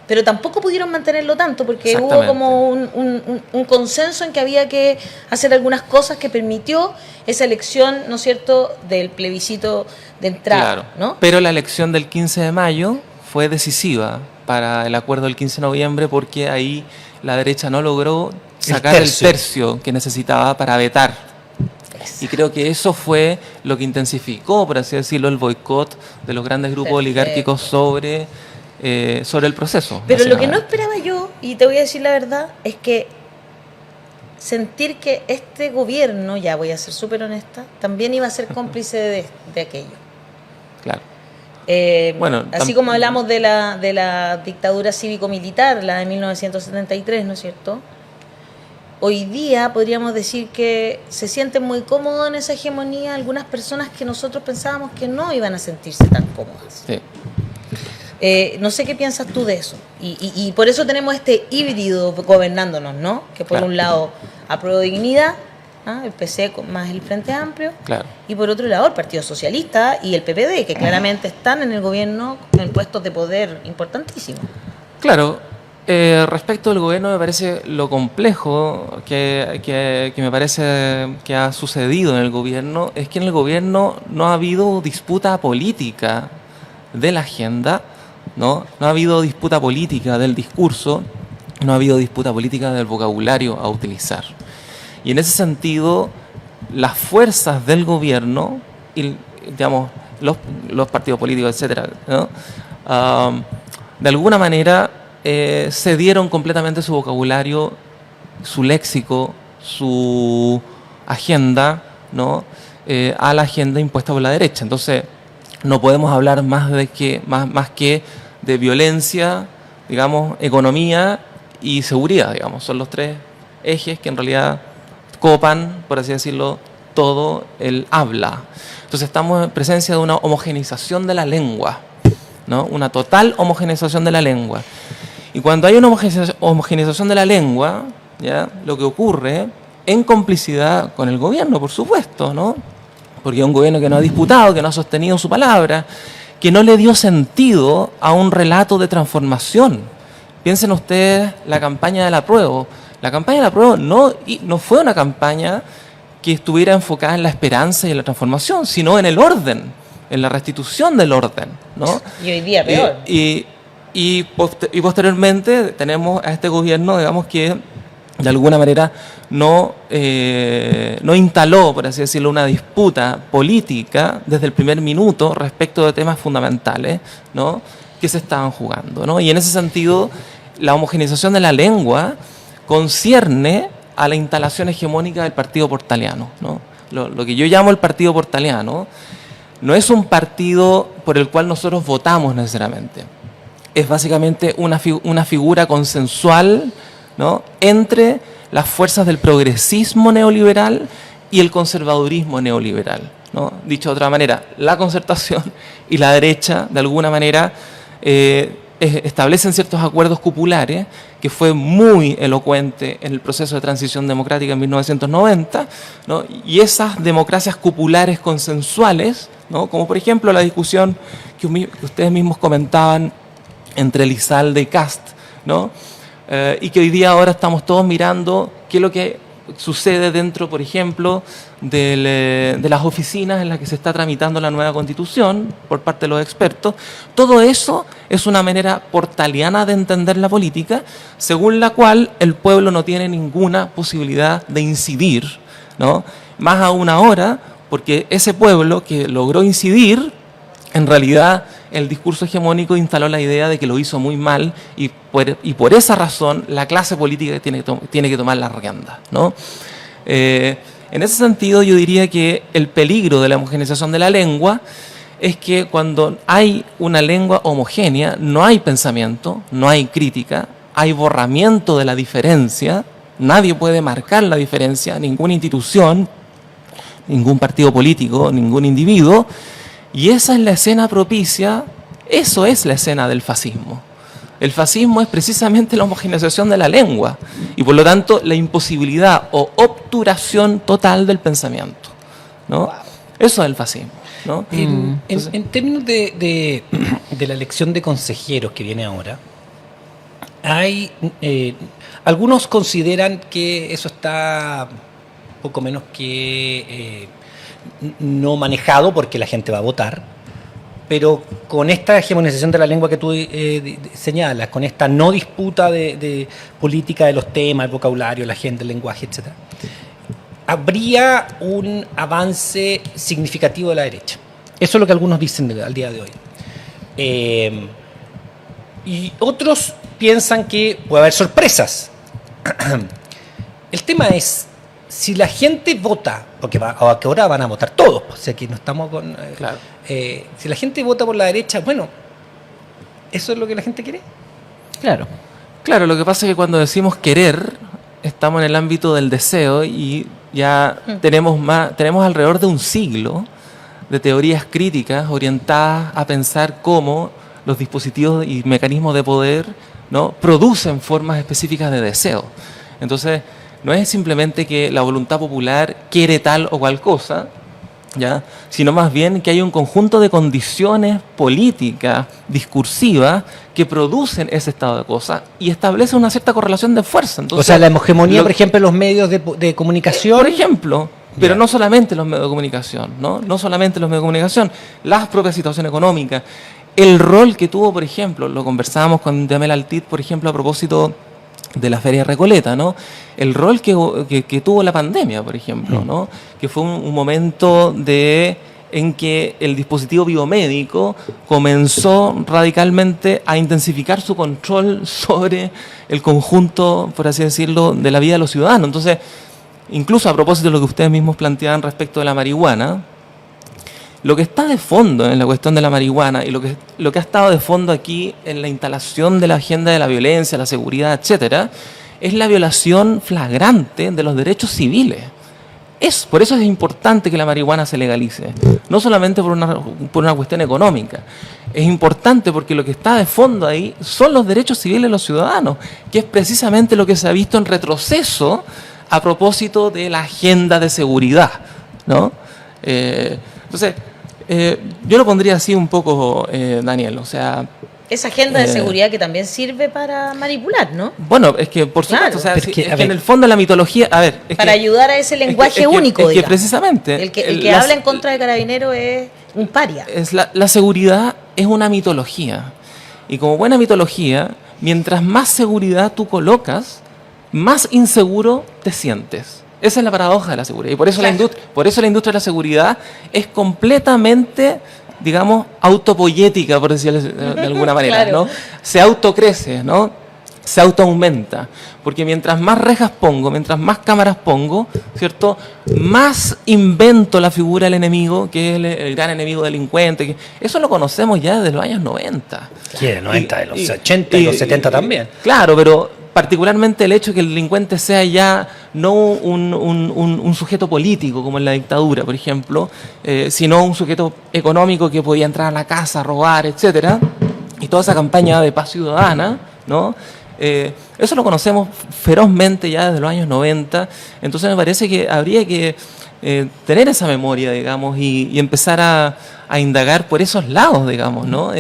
Pero tampoco pudieron mantenerlo tanto porque hubo como un consenso en que había que hacer algunas cosas que permitió esa elección, ¿no es cierto?, del plebiscito de entrada, claro, ¿no? Pero la elección del 15 de mayo fue decisiva para el acuerdo del 15 de noviembre porque ahí la derecha no logró sacar el tercio que necesitaba para vetar. Y creo que eso fue lo que intensificó, por así decirlo, el boicot de los grandes grupos oligárquicos sobre el proceso. Pero lo que no esperaba yo, y te voy a decir la verdad, es que sentir que este gobierno, ya voy a ser súper honesta, también iba a ser cómplice de aquello. Claro. Así como hablamos de la dictadura cívico-militar, la de 1973, ¿no es cierto? Hoy día podríamos decir que se sienten muy cómodos en esa hegemonía algunas personas que nosotros pensábamos que no iban a sentirse tan cómodas. Sí. No sé qué piensas tú de eso. Y por eso tenemos este híbrido gobernándonos, ¿no? Que por un lado, Apruebo Dignidad, el PC más el Frente Amplio, y por otro lado el Partido Socialista y el PPD, que claramente están en el gobierno en puestos de poder importantísimos. Claro. Respecto al gobierno, me parece lo complejo que me parece que ha sucedido en el gobierno es que en el gobierno no ha habido disputa política de la agenda, no ha habido disputa política del discurso, no ha habido disputa política del vocabulario a utilizar. Y en ese sentido, las fuerzas del gobierno y, digamos, los partidos políticos, etcétera, ¿no? De alguna manera cedieron completamente su vocabulario, su léxico, su agenda, ¿no? A la agenda impuesta por la derecha. Entonces, no podemos hablar más que de violencia, digamos, economía y seguridad, digamos. Son los tres ejes que en realidad copan, por así decirlo, todo el habla. Entonces estamos en presencia de una homogenización de la lengua, ¿no? Una total homogeneización de la lengua. Y cuando hay una homogeneización de la lengua, ¿ya? Lo que ocurre, en complicidad con el gobierno, por supuesto, ¿no? Porque es un gobierno que no ha disputado, que no ha sostenido su palabra, que no le dio sentido a un relato de transformación. Piensen ustedes la campaña del apruebo. La campaña del apruebo no fue una campaña que estuviera enfocada en la esperanza y en la transformación, sino en el orden, en la restitución del orden, ¿no? Y hoy día peor. Y posteriormente tenemos a este gobierno, digamos, que de alguna manera no instaló, por así decirlo, una disputa política desde el primer minuto respecto de temas fundamentales, ¿no? Que se estaban jugando, ¿no? Y en ese sentido, la homogeneización de la lengua concierne a la instalación hegemónica del partido portaliano, ¿no? Lo que yo llamo el partido portaliano no es un partido por el cual nosotros votamos necesariamente. Es básicamente una figura consensual, ¿no? Entre las fuerzas del progresismo neoliberal y el conservadurismo neoliberal, ¿no? Dicho de otra manera, la Concertación y la derecha, de alguna manera, establecen ciertos acuerdos cupulares, que fue muy elocuente en el proceso de transición democrática en 1990, ¿no? Y esas democracias cupulares consensuales, ¿no? Como por ejemplo la discusión que ustedes mismos comentaban entre Elizalde y Kast, ¿no? Y que hoy día ahora estamos todos mirando qué es lo que sucede dentro, por ejemplo, de las oficinas en las que se está tramitando la nueva Constitución por parte de los expertos. Todo eso es una manera portaliana de entender la política, según la cual el pueblo no tiene ninguna posibilidad de incidir, ¿no? Más aún ahora, porque ese pueblo que logró incidir, en realidad el discurso hegemónico instaló la idea de que lo hizo muy mal y por esa razón la clase política tiene que tomar la rienda, ¿no? En ese sentido yo diría que el peligro de la homogeneización de la lengua es que cuando hay una lengua homogénea no hay pensamiento, no hay crítica, hay borramiento de la diferencia, nadie puede marcar la diferencia, ninguna institución, ningún partido político, ningún individuo. Y esa es la escena propicia, eso es la escena del fascismo. El fascismo es precisamente la homogeneización de la lengua y por lo tanto la imposibilidad o obturación total del pensamiento, ¿no? Wow. Eso es el fascismo, ¿no? En términos de la elección de consejeros que viene ahora, hay algunos consideran que eso está poco menos que no manejado porque la gente va a votar, pero con esta hegemonización de la lengua que tú señalas, con esta no disputa de política de los temas, el vocabulario, la agenda, el lenguaje, etc., habría un avance significativo de la derecha. Eso es lo que algunos dicen al día de hoy. Y otros piensan que puede haber sorpresas. El tema es, si la gente vota, porque a qué hora van a votar todos, o sea que no estamos con... Claro. Si la gente vota por la derecha, bueno, ¿eso es lo que la gente quiere? Claro. Claro, lo que pasa es que cuando decimos querer, estamos en el ámbito del deseo y ya tenemos alrededor de un siglo de teorías críticas orientadas a pensar cómo los dispositivos y mecanismos de poder, ¿no? producen formas específicas de deseo. Entonces, no es simplemente que la voluntad popular quiere tal o cual cosa, ¿ya? Sino más bien que hay un conjunto de condiciones políticas, discursivas, que producen ese estado de cosas y establecen una cierta correlación de fuerza. Entonces, o sea, la hegemonía, por ejemplo, en los medios de comunicación. Por ejemplo, pero no solamente los medios de comunicación, ¿no? No solamente los medios de comunicación, las propias situaciones económicas, el rol que tuvo, por ejemplo, lo conversábamos con Diamel Altit, por ejemplo, a propósito de la Feria Recoleta, ¿no? El rol que tuvo la pandemia, por ejemplo, ¿no? Que fue un momento en que el dispositivo biomédico comenzó radicalmente a intensificar su control sobre el conjunto, por así decirlo, de la vida de los ciudadanos. Entonces, incluso a propósito de lo que ustedes mismos planteaban respecto de la marihuana, lo que está de fondo en la cuestión de la marihuana y lo que ha estado de fondo aquí en la instalación de la agenda de la violencia, la seguridad, etcétera, es la violación flagrante de los derechos civiles. Por eso es importante que la marihuana se legalice, no solamente por una cuestión económica. Es importante porque lo que está de fondo ahí son los derechos civiles de los ciudadanos, que es precisamente lo que se ha visto en retroceso a propósito de la agenda de seguridad, ¿no? Entonces, yo lo pondría así un poco, Daniel, o sea... Esa agenda de seguridad que también sirve para manipular, ¿no? Bueno, es que por supuesto, Claro. o sea, Es que, es a que en ver, el fondo la mitología, a ver, es Para que, ayudar a ese lenguaje único, es que digamos. precisamente El que habla en contra de Carabineros es un paria. la seguridad es una mitología, y como buena mitología, mientras más seguridad tú colocas, más inseguro te sientes. Esa es la paradoja de la seguridad, y por eso, Claro. por eso la industria de la seguridad es completamente, digamos, autopoyética, por decirlo de alguna manera, Claro. ¿no? Se autocrece, ¿no? Se autoaumenta, porque mientras más rejas pongo, mientras más cámaras pongo, ¿cierto? Más invento la figura del enemigo, que es el gran enemigo delincuente. Eso lo conocemos ya desde los años 90. ¿Qué? De 90, de los 80 y los 70 también. Claro, pero particularmente el hecho de que el delincuente sea ya no un sujeto político, como en la dictadura, por ejemplo, sino un sujeto económico que podía entrar a la casa, robar, etcétera, y toda esa campaña de paz ciudadana, ¿no? Eso lo conocemos ferozmente ya desde los años 90, entonces me parece que habría que tener esa memoria, digamos, y empezar a indagar por esos lados, digamos, ¿no?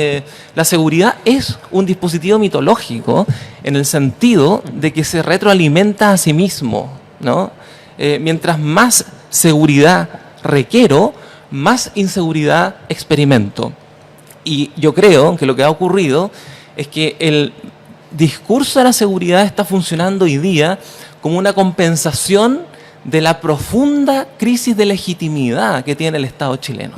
La seguridad es un dispositivo mitológico en el sentido de que se retroalimenta a sí mismo, ¿no? Mientras más seguridad requiero, más inseguridad experimento. Y yo creo que lo que ha ocurrido es que el discurso de la seguridad está funcionando hoy día como una compensación de la profunda crisis de legitimidad que tiene el Estado chileno.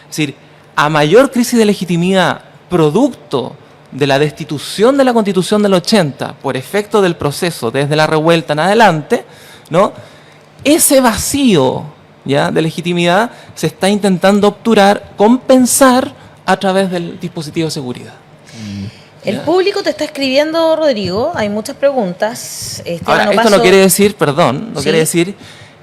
Es decir, a mayor crisis de legitimidad producto de la destitución de la Constitución del 80 por efecto del proceso desde la revuelta en adelante, ¿no? Ese vacío, ¿ya?, de legitimidad se está intentando obturar, compensar a través del dispositivo de seguridad. El público te está escribiendo, Rodrigo. Hay muchas preguntas. Ahora, esto no quiere decir, perdón, no Sí. quiere decir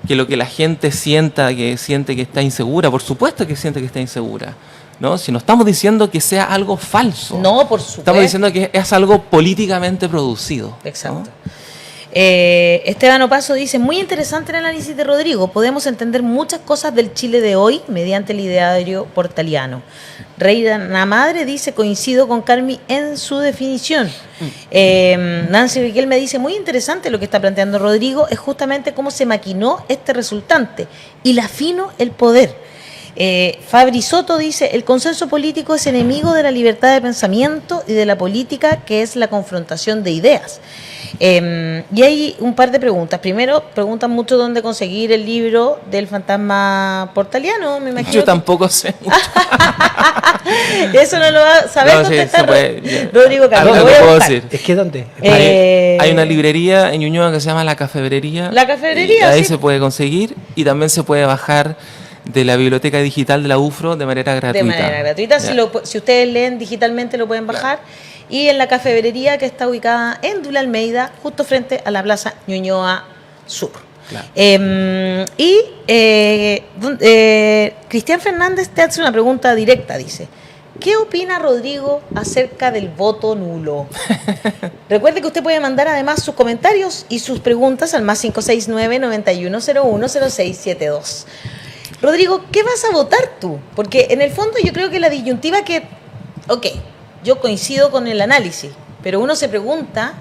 que lo que la gente siente que está insegura, por supuesto que siente que está insegura, ¿no? Si no estamos diciendo que sea algo falso. No, por supuesto. Estamos diciendo que es algo políticamente producido, ¿no? Exacto. Esteban Opaso dice, muy interesante el análisis de Rodrigo, podemos entender muchas cosas del Chile de hoy mediante el ideario portaliano. Reina Madre dice, coincido con Carmi en su definición. Nancy Riquelme dice, muy interesante lo que está planteando Rodrigo, es justamente cómo se maquinó este resultante y la afino el poder. Fabri Soto dice, el consenso político es enemigo de la libertad de pensamiento y de la política, que es la confrontación de ideas. Y hay un par de preguntas. Primero, preguntan mucho dónde conseguir el libro del fantasma portaliano, me imagino. Yo tampoco sé mucho. Eso no lo va a saber No, sí, contestar se puede, Rodrigo Carlos. algo Lo voy te a puedo buscar. decir. Es que ¿dónde? Hay una librería en Ñuñoa que se llama La Cafebrería. La Cafebrería, y ahí sí. se puede conseguir y también se puede bajar de la biblioteca digital de la UFRO de manera gratuita. De manera gratuita. Ya. Si ustedes leen digitalmente lo pueden bajar. Y en la cafebrería que está ubicada en Dula Almeida, justo frente a la Plaza Ñuñoa Sur. Claro. Cristian Fernández te hace una pregunta directa, dice. ¿Qué opina Rodrigo acerca del voto nulo? Recuerde que usted puede mandar además sus comentarios y sus preguntas al más 569-9101-0672. Rodrigo, ¿qué vas a votar tú? Porque en el fondo yo creo que la disyuntiva que... Ok, yo coincido con el análisis, pero uno se pregunta,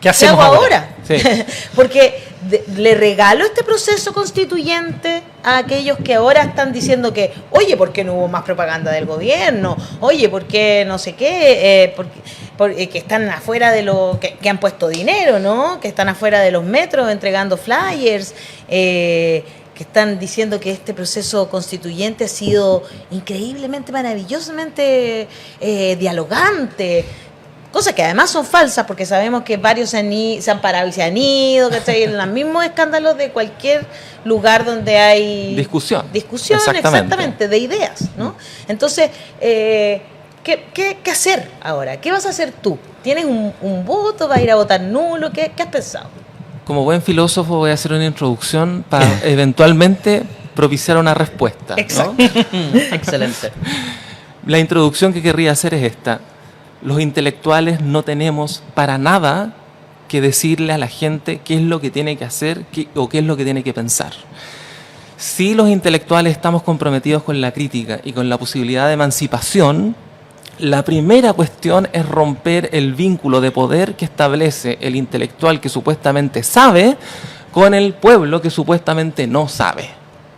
¿Qué hacemos hago ahora? ahora? Sí. Porque le regalo este proceso constituyente a aquellos que ahora están diciendo que, oye, ¿por qué no hubo más propaganda del gobierno? Oye, ¿por qué no sé qué? Que están afuera de lo... que han puesto dinero, ¿no? Que están afuera de los metros entregando flyers, que están diciendo que este proceso constituyente ha sido increíblemente, maravillosamente dialogante. Cosas que además son falsas, porque sabemos que varios se han parado y se han ido, ¿cachai? En los mismos escándalos de cualquier lugar donde hay... Discusión. Discusión, exactamente, de ideas, ¿no? Entonces, ¿qué hacer ahora? ¿Qué vas a hacer tú? ¿Tienes un voto? ¿Vas a ir a votar nulo? ¿Qué has pensado? como buen filósofo voy a hacer una introducción para eventualmente propiciar una respuesta, ¿no? Exacto. Excelente. La introducción que querría hacer es esta. Los intelectuales no tenemos para nada que decirle a la gente qué es lo que tiene que hacer o qué es lo que tiene que pensar. Si los intelectuales estamos comprometidos con la crítica y con la posibilidad de emancipación, la primera cuestión es romper el vínculo de poder que establece el intelectual que supuestamente sabe con el pueblo que supuestamente no sabe,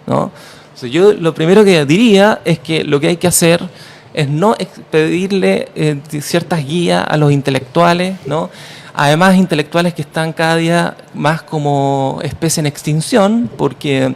¿no? O sea, yo lo primero que diría es que lo que hay que hacer es no pedirle ciertas guías a los intelectuales, ¿no? Además, intelectuales que están cada día más como especie en extinción, porque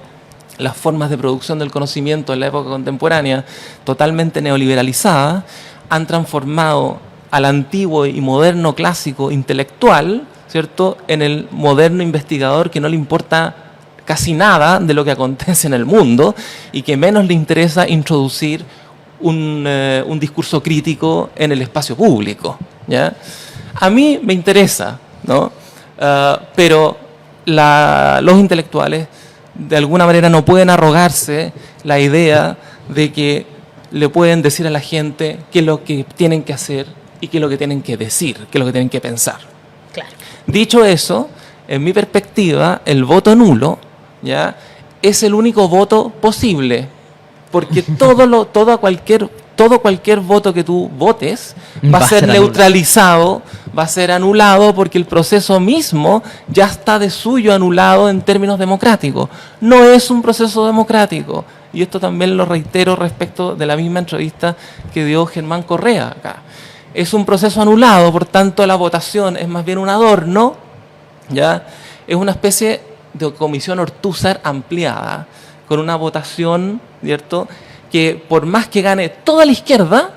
las formas de producción del conocimiento en la época contemporánea, totalmente neoliberalizadas, han transformado al antiguo y moderno clásico intelectual, ¿cierto?, en el moderno investigador que no le importa casi nada de lo que acontece en el mundo y que menos le interesa introducir un discurso crítico en el espacio público, ¿ya? A mí me interesa, ¿no? Pero los intelectuales de alguna manera no pueden arrogarse la idea de que le pueden decir a la gente qué es lo que tienen que hacer y qué es lo que tienen que decir, qué es lo que tienen que pensar. Claro. Dicho eso, en mi perspectiva, el voto nulo, ¿ya?, es el único voto posible, porque todo cualquier voto que tú votes va a ser neutralizado, va a ser anulado, porque el proceso mismo ya está de suyo anulado en términos democráticos. No es un proceso democrático, y esto también lo reitero respecto de la misma entrevista que dio Germán Correa acá. Es un proceso anulado, por tanto la votación es más bien un adorno, ¿ya? Es una especie de comisión Ortúzar ampliada, con una votación, ¿cierto?, que por más que gane toda la izquierda,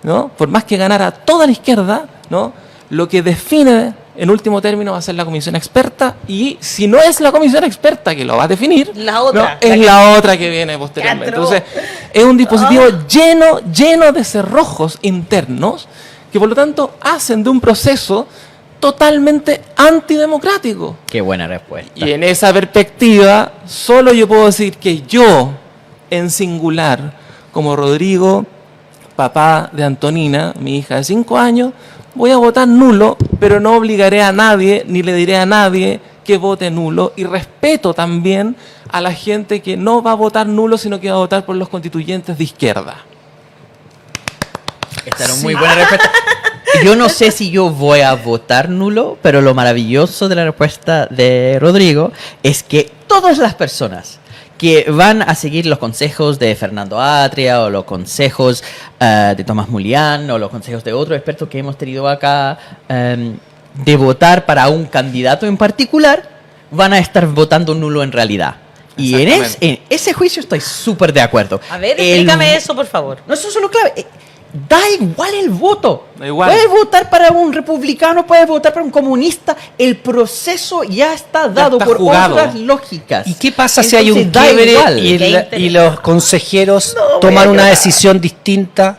¿no?, por más que ganara toda la izquierda, ¿no?, lo que define en último término va a ser la comisión experta, y si no es la comisión experta que lo va a definir, La otra, ¿no?, es la otra que viene posteriormente. Teatro. Entonces, es un dispositivo lleno de cerrojos internos que por lo tanto hacen de un proceso totalmente antidemocrático. Qué buena respuesta. Y en esa perspectiva, solo yo puedo decir que yo, en singular, como Rodrigo, papá de Antonina, mi hija de 5 años, voy a votar nulo, pero no obligaré a nadie, ni le diré a nadie que vote nulo, y respeto también a la gente que no va a votar nulo, sino que va a votar por los constituyentes de izquierda. Esta era muy buena respuesta. Yo no sé si yo voy a votar nulo, pero lo maravilloso de la respuesta de Rodrigo es que todas las personas que van a seguir los consejos de Fernando Atria o los consejos de Tomás Mulián o los consejos de otros expertos que hemos tenido acá de votar para un candidato en particular, van a estar votando nulo en realidad. Y en ese juicio estoy súper de acuerdo. A ver, explícame eso, por favor. No, eso es lo clave. Da igual el voto. Da igual. Puedes votar para un republicano, puedes votar para un comunista. El proceso ya está dado está por jugado. otras lógicas. ¿Y qué pasa si hay un Entonces, da quiebre igual. y los consejeros No, toman voy a una llorar. decisión distinta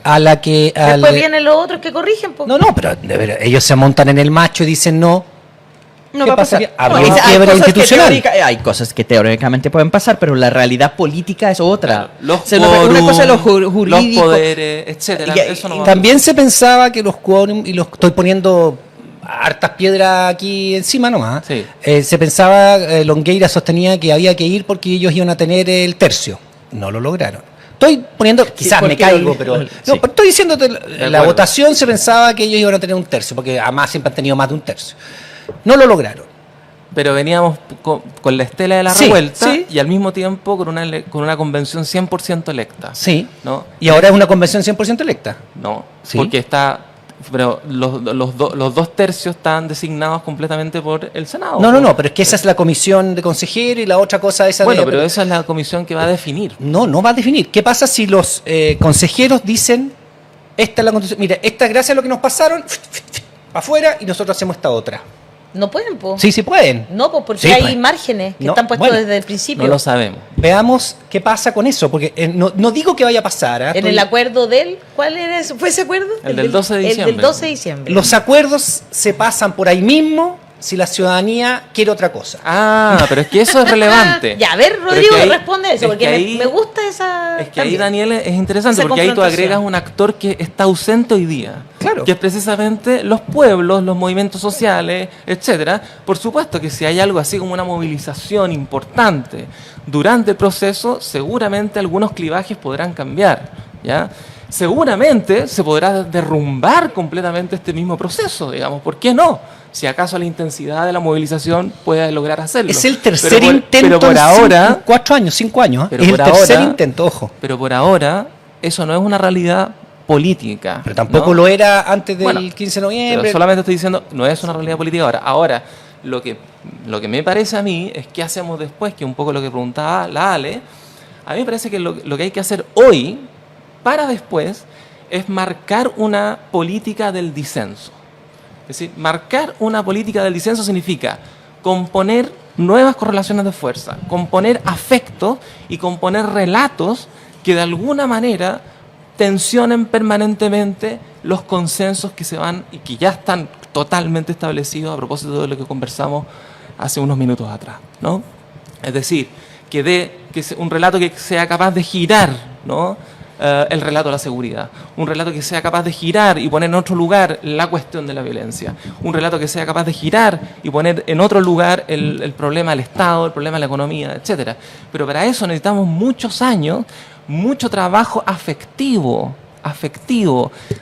a la que... Después vienen los otros que corrigen. Po. No, pero de verdad, ellos se montan en el macho y dicen no. No ¿Qué va a pasa? pasar. Que habría No, un hay quiebre cosas que institucional. hay cosas que teóricamente pueden pasar, pero la realidad política es otra. Los Una cosa es lo quórum, jurídico. los poderes, etcétera. Y- Eso no va a También se pensaba que los quórum, y los estoy poniendo hartas piedras aquí encima nomás, Sí. Se pensaba, Longueira sostenía que había que ir porque ellos iban a tener el tercio. No lo lograron. Estoy poniendo, quizás me porque caigo, lo- pero... sí. No, pero estoy diciéndote, la acuerdo. votación se pensaba que ellos iban a tener un tercio, porque además siempre han tenido más de un tercio. No lo lograron. Pero veníamos con la estela de la Sí, revuelta sí. y al mismo tiempo con una convención 100% electa. Sí. ¿No? Y ahora es una convención 100% electa. No, Sí. porque está... Pero los 2 tercios están designados completamente por el Senado. No, pero es que esa es la comisión de consejeros y la otra cosa esa Bueno, de... pero esa es la comisión que va a definir. No va a definir. ¿Qué pasa si los consejeros dicen, esta es la constitución, mira, esta gracias a lo que nos pasaron, para afuera y nosotros hacemos esta otra? No pueden, po. Sí pueden. No, pues porque Sí, hay pues. márgenes que No, están puestos bueno, desde el principio. No lo sabemos. Veamos qué pasa con eso, porque no digo que vaya a pasar. ¿Ah? En el acuerdo del... ¿Cuál era ese? ¿Fue ese acuerdo? El del 12 de diciembre. El del 12 de diciembre. Los acuerdos se pasan por ahí mismo si la ciudadanía quiere otra cosa. Ah, pero es que eso es relevante. Ya, a ver, Pero Rodrigo, es que ahí- responde eso, es porque que ahí- me gusta esa... Es que ahí, también. Daniel, es interesante, Esa porque ahí tú confrontación. agregas un actor que está ausente hoy día. Claro. Que es precisamente los pueblos, los movimientos sociales, etcétera. Por supuesto que si hay algo así como una movilización importante durante el proceso, seguramente algunos clivajes podrán cambiar, ¿ya? Seguramente se podrá derrumbar completamente este mismo proceso, digamos. ¿Por qué no? Si acaso la intensidad de la movilización puede lograr hacerlo. Es el tercer Pero por- intento pero por en ahora, 4 años, 5 años. Pero Es el por tercer ahora- intento, ojo. Pero por ahora, eso no es una realidad política. Pero tampoco ¿no? lo era antes del Bueno, 15 de Pero noviembre. solamente estoy diciendo, no es una realidad política ahora. Ahora, lo que me parece a mí es qué hacemos después, que un poco lo que preguntaba la Ale. A mí me parece que lo que hay que hacer hoy, para después, es marcar una política del disenso. Es decir, marcar una política del disenso significa componer nuevas correlaciones de fuerza, componer afectos y componer relatos que de alguna manera tensionen permanentemente los consensos que se van y que ya están totalmente establecidos a propósito de lo que conversamos hace unos minutos atrás, ¿no? Es decir, un relato que sea capaz de girar, ¿no? El relato de la seguridad, un relato que sea capaz de girar y poner en otro lugar la cuestión de la violencia, un relato que sea capaz de girar y poner en otro lugar el problema del Estado, el problema de la economía, etcétera. Pero para eso necesitamos muchos años, mucho trabajo afectivo,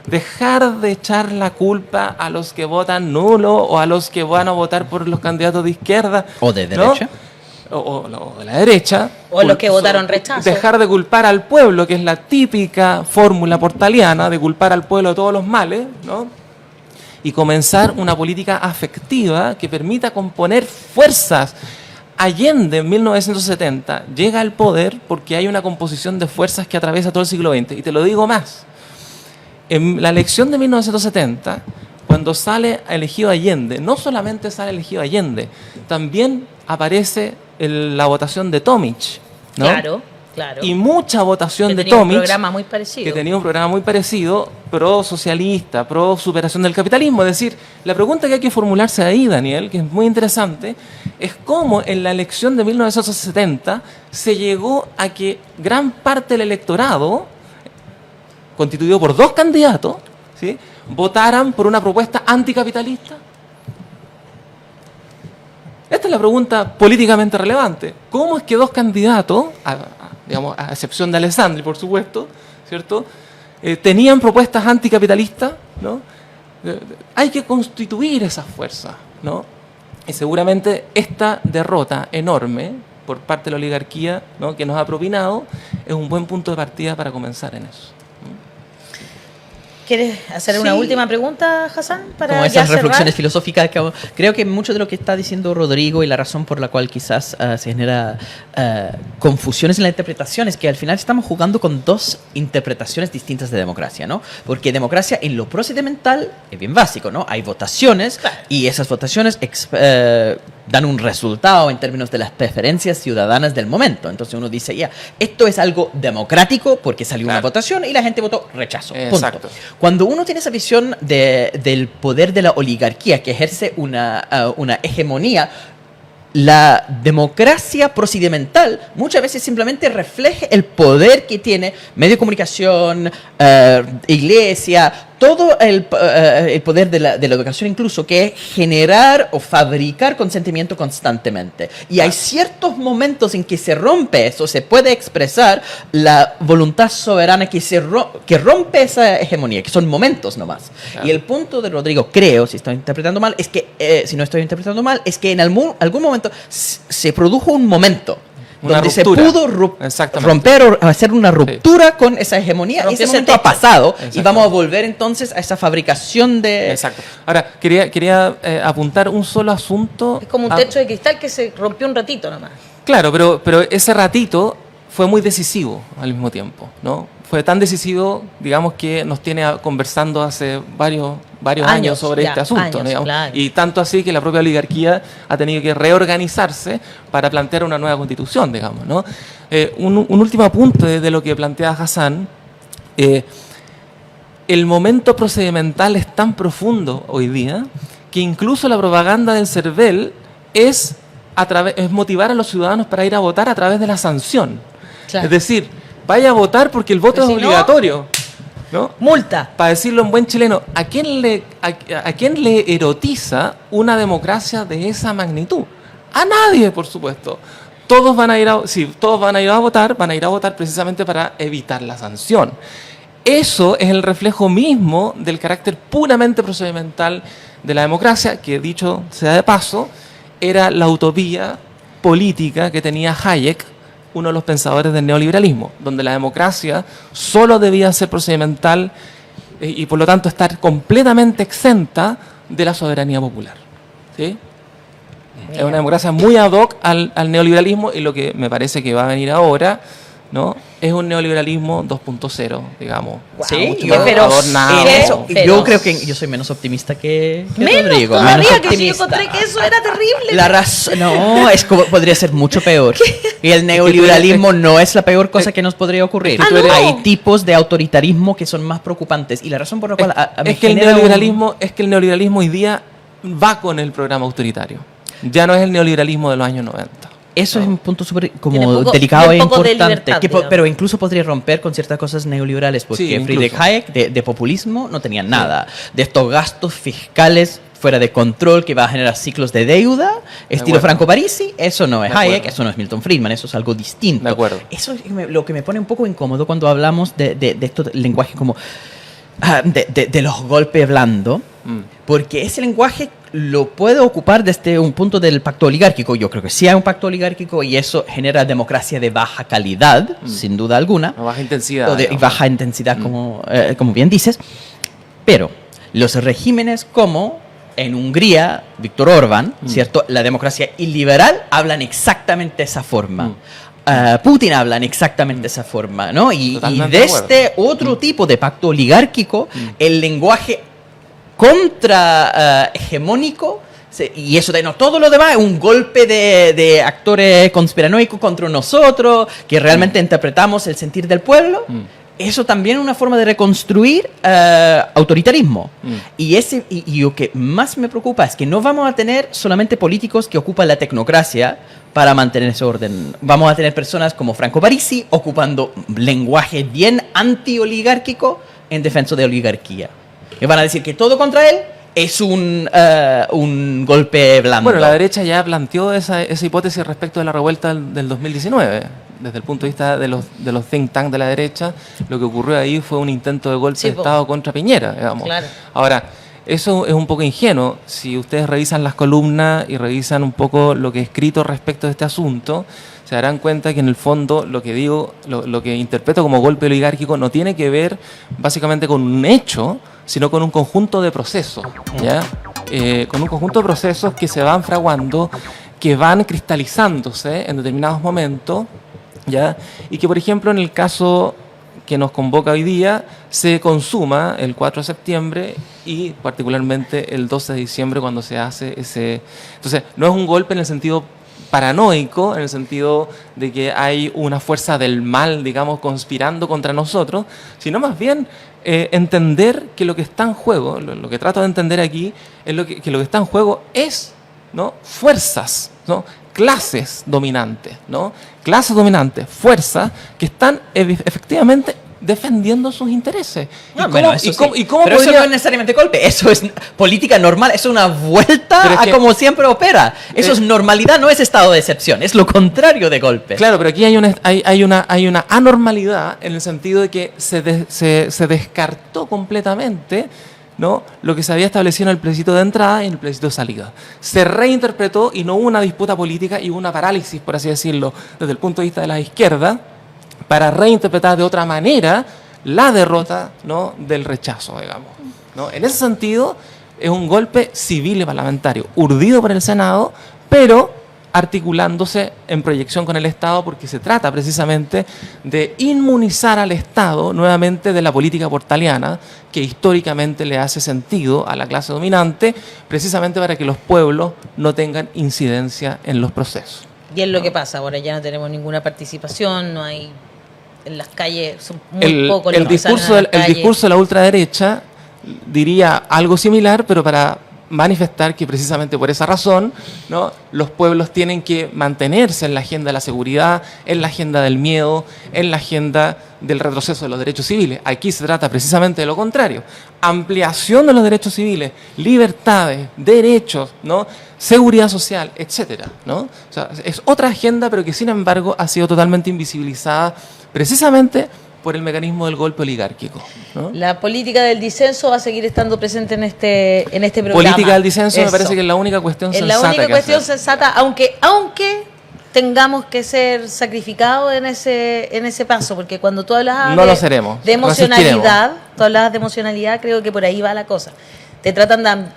dejar de echar la culpa a los que votan nulo o a los que van a votar por los candidatos de izquierda O de ¿no? derecha. O de la derecha. O los que votaron rechazo. Dejar de culpar al pueblo, que es la típica fórmula portaliana de culpar al pueblo de todos los males, ¿no? Y comenzar una política afectiva que permita componer fuerzas. Allende en 1970 llega al poder porque hay una composición de fuerzas que atraviesa todo el siglo XX. Y te lo digo más. En la elección de 1970, cuando sale elegido Allende, no solamente sale elegido Allende, también aparece la votación de Tomic, ¿no? Claro, claro. Y mucha votación Que de tenía un Tomic, programa muy parecido. que tenía un programa muy parecido, pro socialista, pro superación del capitalismo. Es decir, la pregunta que hay que formularse ahí, Daniel, que es muy interesante, es cómo en la elección de 1970 se llegó a que gran parte del electorado, constituido por 2 candidatos, ¿sí?, votaran por una propuesta anticapitalista. Esta es la pregunta políticamente relevante. ¿Cómo es que 2 candidatos, digamos, a excepción de Alessandri, por supuesto, ¿cierto?, tenían propuestas anticapitalistas, ¿no? Hay que constituir esas fuerzas, ¿no? Y seguramente esta derrota enorme por parte de la oligarquía, ¿no?, que nos ha propinado, es un buen punto de partida para comenzar en eso. ¿Quieres hacer Sí. una última pregunta, Hassan? Para Como ya esas reflexiones cerrar? filosóficas. Creo que mucho de lo que está diciendo Rodrigo y la razón por la cual quizás se genera confusiones en la interpretación es que al final estamos jugando con 2 interpretaciones distintas de democracia, ¿no? Porque democracia en lo procedimental es bien básico, ¿no? Hay votaciones y esas votaciones dan un resultado en términos de las preferencias ciudadanas del momento. Entonces uno dice, ya, esto es algo democrático porque salió una Claro. votación y la gente votó rechazo. Punto. Exacto. Cuando uno tiene esa visión del poder de la oligarquía que ejerce una hegemonía, la democracia procedimental muchas veces simplemente refleja el poder que tiene medio de comunicación, iglesia, todo el poder de la educación incluso, que es generar o fabricar consentimiento constantemente. Y hay ciertos momentos en que se rompe eso, se puede expresar la voluntad soberana que rompe esa hegemonía, que son momentos nomás. Claro. Y el punto de Rodrigo, creo, si estoy interpretando mal, es que, si no estoy interpretando mal, es que en algún momento se produjo un momento Una donde ruptura. se pudo Exactamente. romper o hacer una ruptura con esa hegemonía. Y ese Rompió ese momento ha techo. pasado y Exactamente. vamos a volver entonces a esa fabricación de... Exacto. Ahora, quería apuntar un solo asunto. Es como un techo de cristal que se rompió un ratito nomás. Claro, pero ese ratito fue muy decisivo al mismo tiempo, ¿no? Fue tan decisivo, digamos, que nos tiene conversando hace varios años sobre ya, este asunto, años, digamos. claro. Y tanto así que la propia oligarquía ha tenido que reorganizarse para plantear una nueva constitución, digamos, ¿no? Un último apunte de lo que plantea Hassan. El momento procedimental es tan profundo hoy día que incluso la propaganda del CERVEL es motivar a los ciudadanos para ir a votar a través de la sanción. Claro. Es decir, vaya a votar porque el voto Pero es si no, obligatorio. ¿No? Multa. Para decirlo en buen chileno, ¿a quién le erotiza una democracia de esa magnitud? A nadie, por supuesto. Todos van a ir todos van a ir a votar precisamente para evitar la sanción. Eso es el reflejo mismo del carácter puramente procedimental de la democracia, que dicho sea de paso, era la utopía política que tenía Hayek, uno de los pensadores del neoliberalismo, donde la democracia solo debía ser procedimental y por lo tanto estar completamente exenta de la soberanía popular. ¿Sí? Es una democracia muy ad hoc al neoliberalismo, y lo que me parece que va a venir ahora, ¿no?, es un neoliberalismo 2.0, digamos. Sí, mucho yo, más pero adornado. yo creo que yo soy menos optimista que Menos Rodrigo. todavía, menos que si yo optimista. encontré que eso era terrible. La razón, no, podría ser mucho peor. Y el neoliberalismo no es la peor cosa que nos podría ocurrir. Es que tú eres- Hay tipos de autoritarismo que son más preocupantes. Y la razón por la cual a mí Es que el genera neoliberalismo hoy día va con el programa autoritario. Ya no es el neoliberalismo de los años 90. Eso es un punto súper Tiene como poco- delicado e tiene poco de importante, libertad, que digamos. pero incluso podría romper con ciertas cosas neoliberales, porque Sí, incluso. Friedrich Hayek de populismo no tenía nada, de estos gastos fiscales fuera de control que va a generar ciclos de deuda, estilo acuerdo. Franco Parisi, eso no es De acuerdo. Hayek, eso no es Milton Friedman, eso es algo distinto. De acuerdo. Eso es lo que me pone un poco incómodo cuando hablamos de esto, del lenguaje como de los golpes blandos, porque ese lenguaje lo puede ocupar desde un punto del pacto oligárquico. Yo creo que sí hay un pacto oligárquico y eso genera democracia de baja calidad, sin duda alguna, A baja intensidad. o de digamos. baja intensidad, como bien dices. Pero los regímenes como en Hungría, Víctor Orbán, ¿cierto? La democracia iliberal hablan exactamente de esa forma. Putin habla en exactamente esa forma, ¿no? Y Totalmente de de acuerdo. este otro tipo de pacto oligárquico, el lenguaje contra hegemónico, y eso de no, todo lo demás es un golpe de actores conspiranoicos contra nosotros, que realmente interpretamos el sentir del pueblo. Eso también es una forma de reconstruir autoritarismo. Y lo que más me preocupa es que no vamos a tener solamente políticos que ocupan la tecnocracia para mantener ese orden. Vamos a tener personas como Franco Parisi ocupando lenguaje bien anti-oligárquico en defensa de oligarquía. Que van a decir que todo contra él es un golpe blando. Bueno, la derecha ya planteó esa hipótesis respecto de la revuelta del 2019. Desde el punto de vista de los think tanks de la derecha, lo que ocurrió ahí fue un intento de golpe Sí, de po. Estado contra Piñera, digamos. Claro. Ahora, eso es un poco ingenuo. Si ustedes revisan las columnas y revisan un poco lo que he escrito respecto de este asunto, se darán cuenta que en el fondo lo que digo, lo que interpreto como golpe oligárquico no tiene que ver básicamente con un hecho, sino con un conjunto de procesos, ¿ya? Con un conjunto de procesos que se van fraguando, que van cristalizándose en determinados momentos, ¿ya? Y que, por ejemplo, en el caso que nos convoca hoy día, se consuma el 4 de septiembre y particularmente el 12 de diciembre cuando se hace ese... Entonces, no es un golpe en el sentido paranoico, en el sentido de que hay una fuerza del mal, digamos, conspirando contra nosotros, sino más bien entender que lo que está en juego, lo que trato de entender aquí, es que lo que está en juego es, ¿no?, fuerzas, ¿no?, clases dominantes, ¿no? Clases dominantes, fuerzas que están efectivamente defendiendo sus intereses. No, bueno, eso sí. ¿Y cómo pero eso podría- no es necesariamente golpe, eso es política normal, es una vuelta Pero es a que- como siempre opera. Eso es normalidad, no es estado de excepción, es lo contrario de golpe. Claro, pero aquí hay una anormalidad en el sentido de que se descartó completamente, ¿no?, lo que se había establecido en el plebiscito de entrada y en el plebiscito de salida. Se reinterpretó y no hubo una disputa política y hubo una parálisis, por así decirlo, desde el punto de vista de la izquierda, para reinterpretar de otra manera la derrota, ¿no?, del rechazo, digamos, ¿no? En ese sentido, es un golpe civil y parlamentario, urdido por el Senado, pero articulándose en proyección con el Estado, porque se trata precisamente de inmunizar al Estado nuevamente de la política portaliana, que históricamente le hace sentido a la clase dominante, precisamente para que los pueblos no tengan incidencia en los procesos. Y es lo que pasa, ahora ya no tenemos ninguna participación, no hay en las calles, son muy El, pocos el los que salen discurso a del- la el calle. discurso de la ultraderecha diría algo similar, pero para manifestar que precisamente por esa razón, ¿no?, los pueblos tienen que mantenerse en la agenda de la seguridad, en la agenda del miedo, en la agenda del retroceso de los derechos civiles. Aquí se trata precisamente de lo contrario: ampliación de los derechos civiles, libertades, derechos, ¿no?, seguridad social, etcétera, ¿no? O sea, es otra agenda, pero que sin embargo ha sido totalmente invisibilizada precisamente por el mecanismo del golpe oligárquico, ¿no? La política del disenso va a seguir estando presente en este programa. Política del disenso me Eso. parece que es la única cuestión Es sensata. la única que cuestión hacer. sensata, aunque tengamos que ser sacrificados en ese paso, porque cuando tú hablas No lo seremos, de emocionalidad, creo que por ahí va la cosa.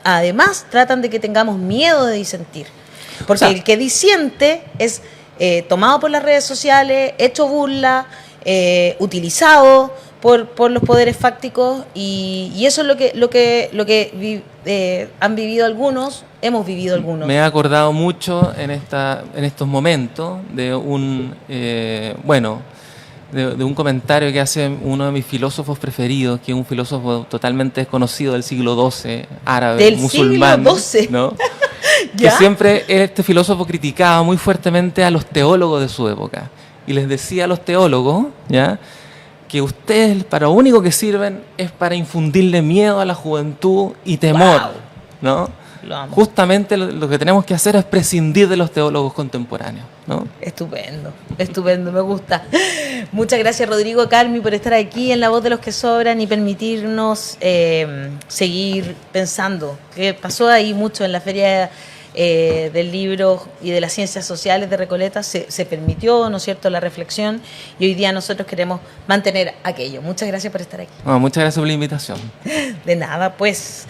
Además, tratan de que tengamos miedo de disentir. Porque O sea, el que disiente es tomado por las redes sociales, hecho burla, utilizado por los poderes fácticos, y eso es lo que han vivido algunos, hemos vivido algunos. Me he acordado mucho en estos momentos de de un comentario que hace uno de mis filósofos preferidos, que es un filósofo totalmente desconocido del siglo XII, árabe, Del musulmán, siglo XII. ¿no? Que ¿Ya? siempre este filósofo criticaba muy fuertemente a los teólogos de su época y les decía a los teólogos, ¿ya?, que ustedes para lo único que sirven es para infundirle miedo a la juventud y temor, Wow. ¿no? Lo amo. Justamente lo que tenemos que hacer es prescindir de los teólogos contemporáneos, ¿no? Estupendo, me gusta. Muchas gracias, Rodrigo Carmi, por estar aquí en La Voz de los que Sobran y permitirnos seguir pensando. Que pasó ahí mucho en la Feria del Libro y de las Ciencias Sociales de Recoleta, se permitió, ¿no es cierto?, la reflexión, y hoy día nosotros queremos mantener aquello. Muchas gracias por estar aquí. Bueno, muchas gracias por la invitación. De nada, pues.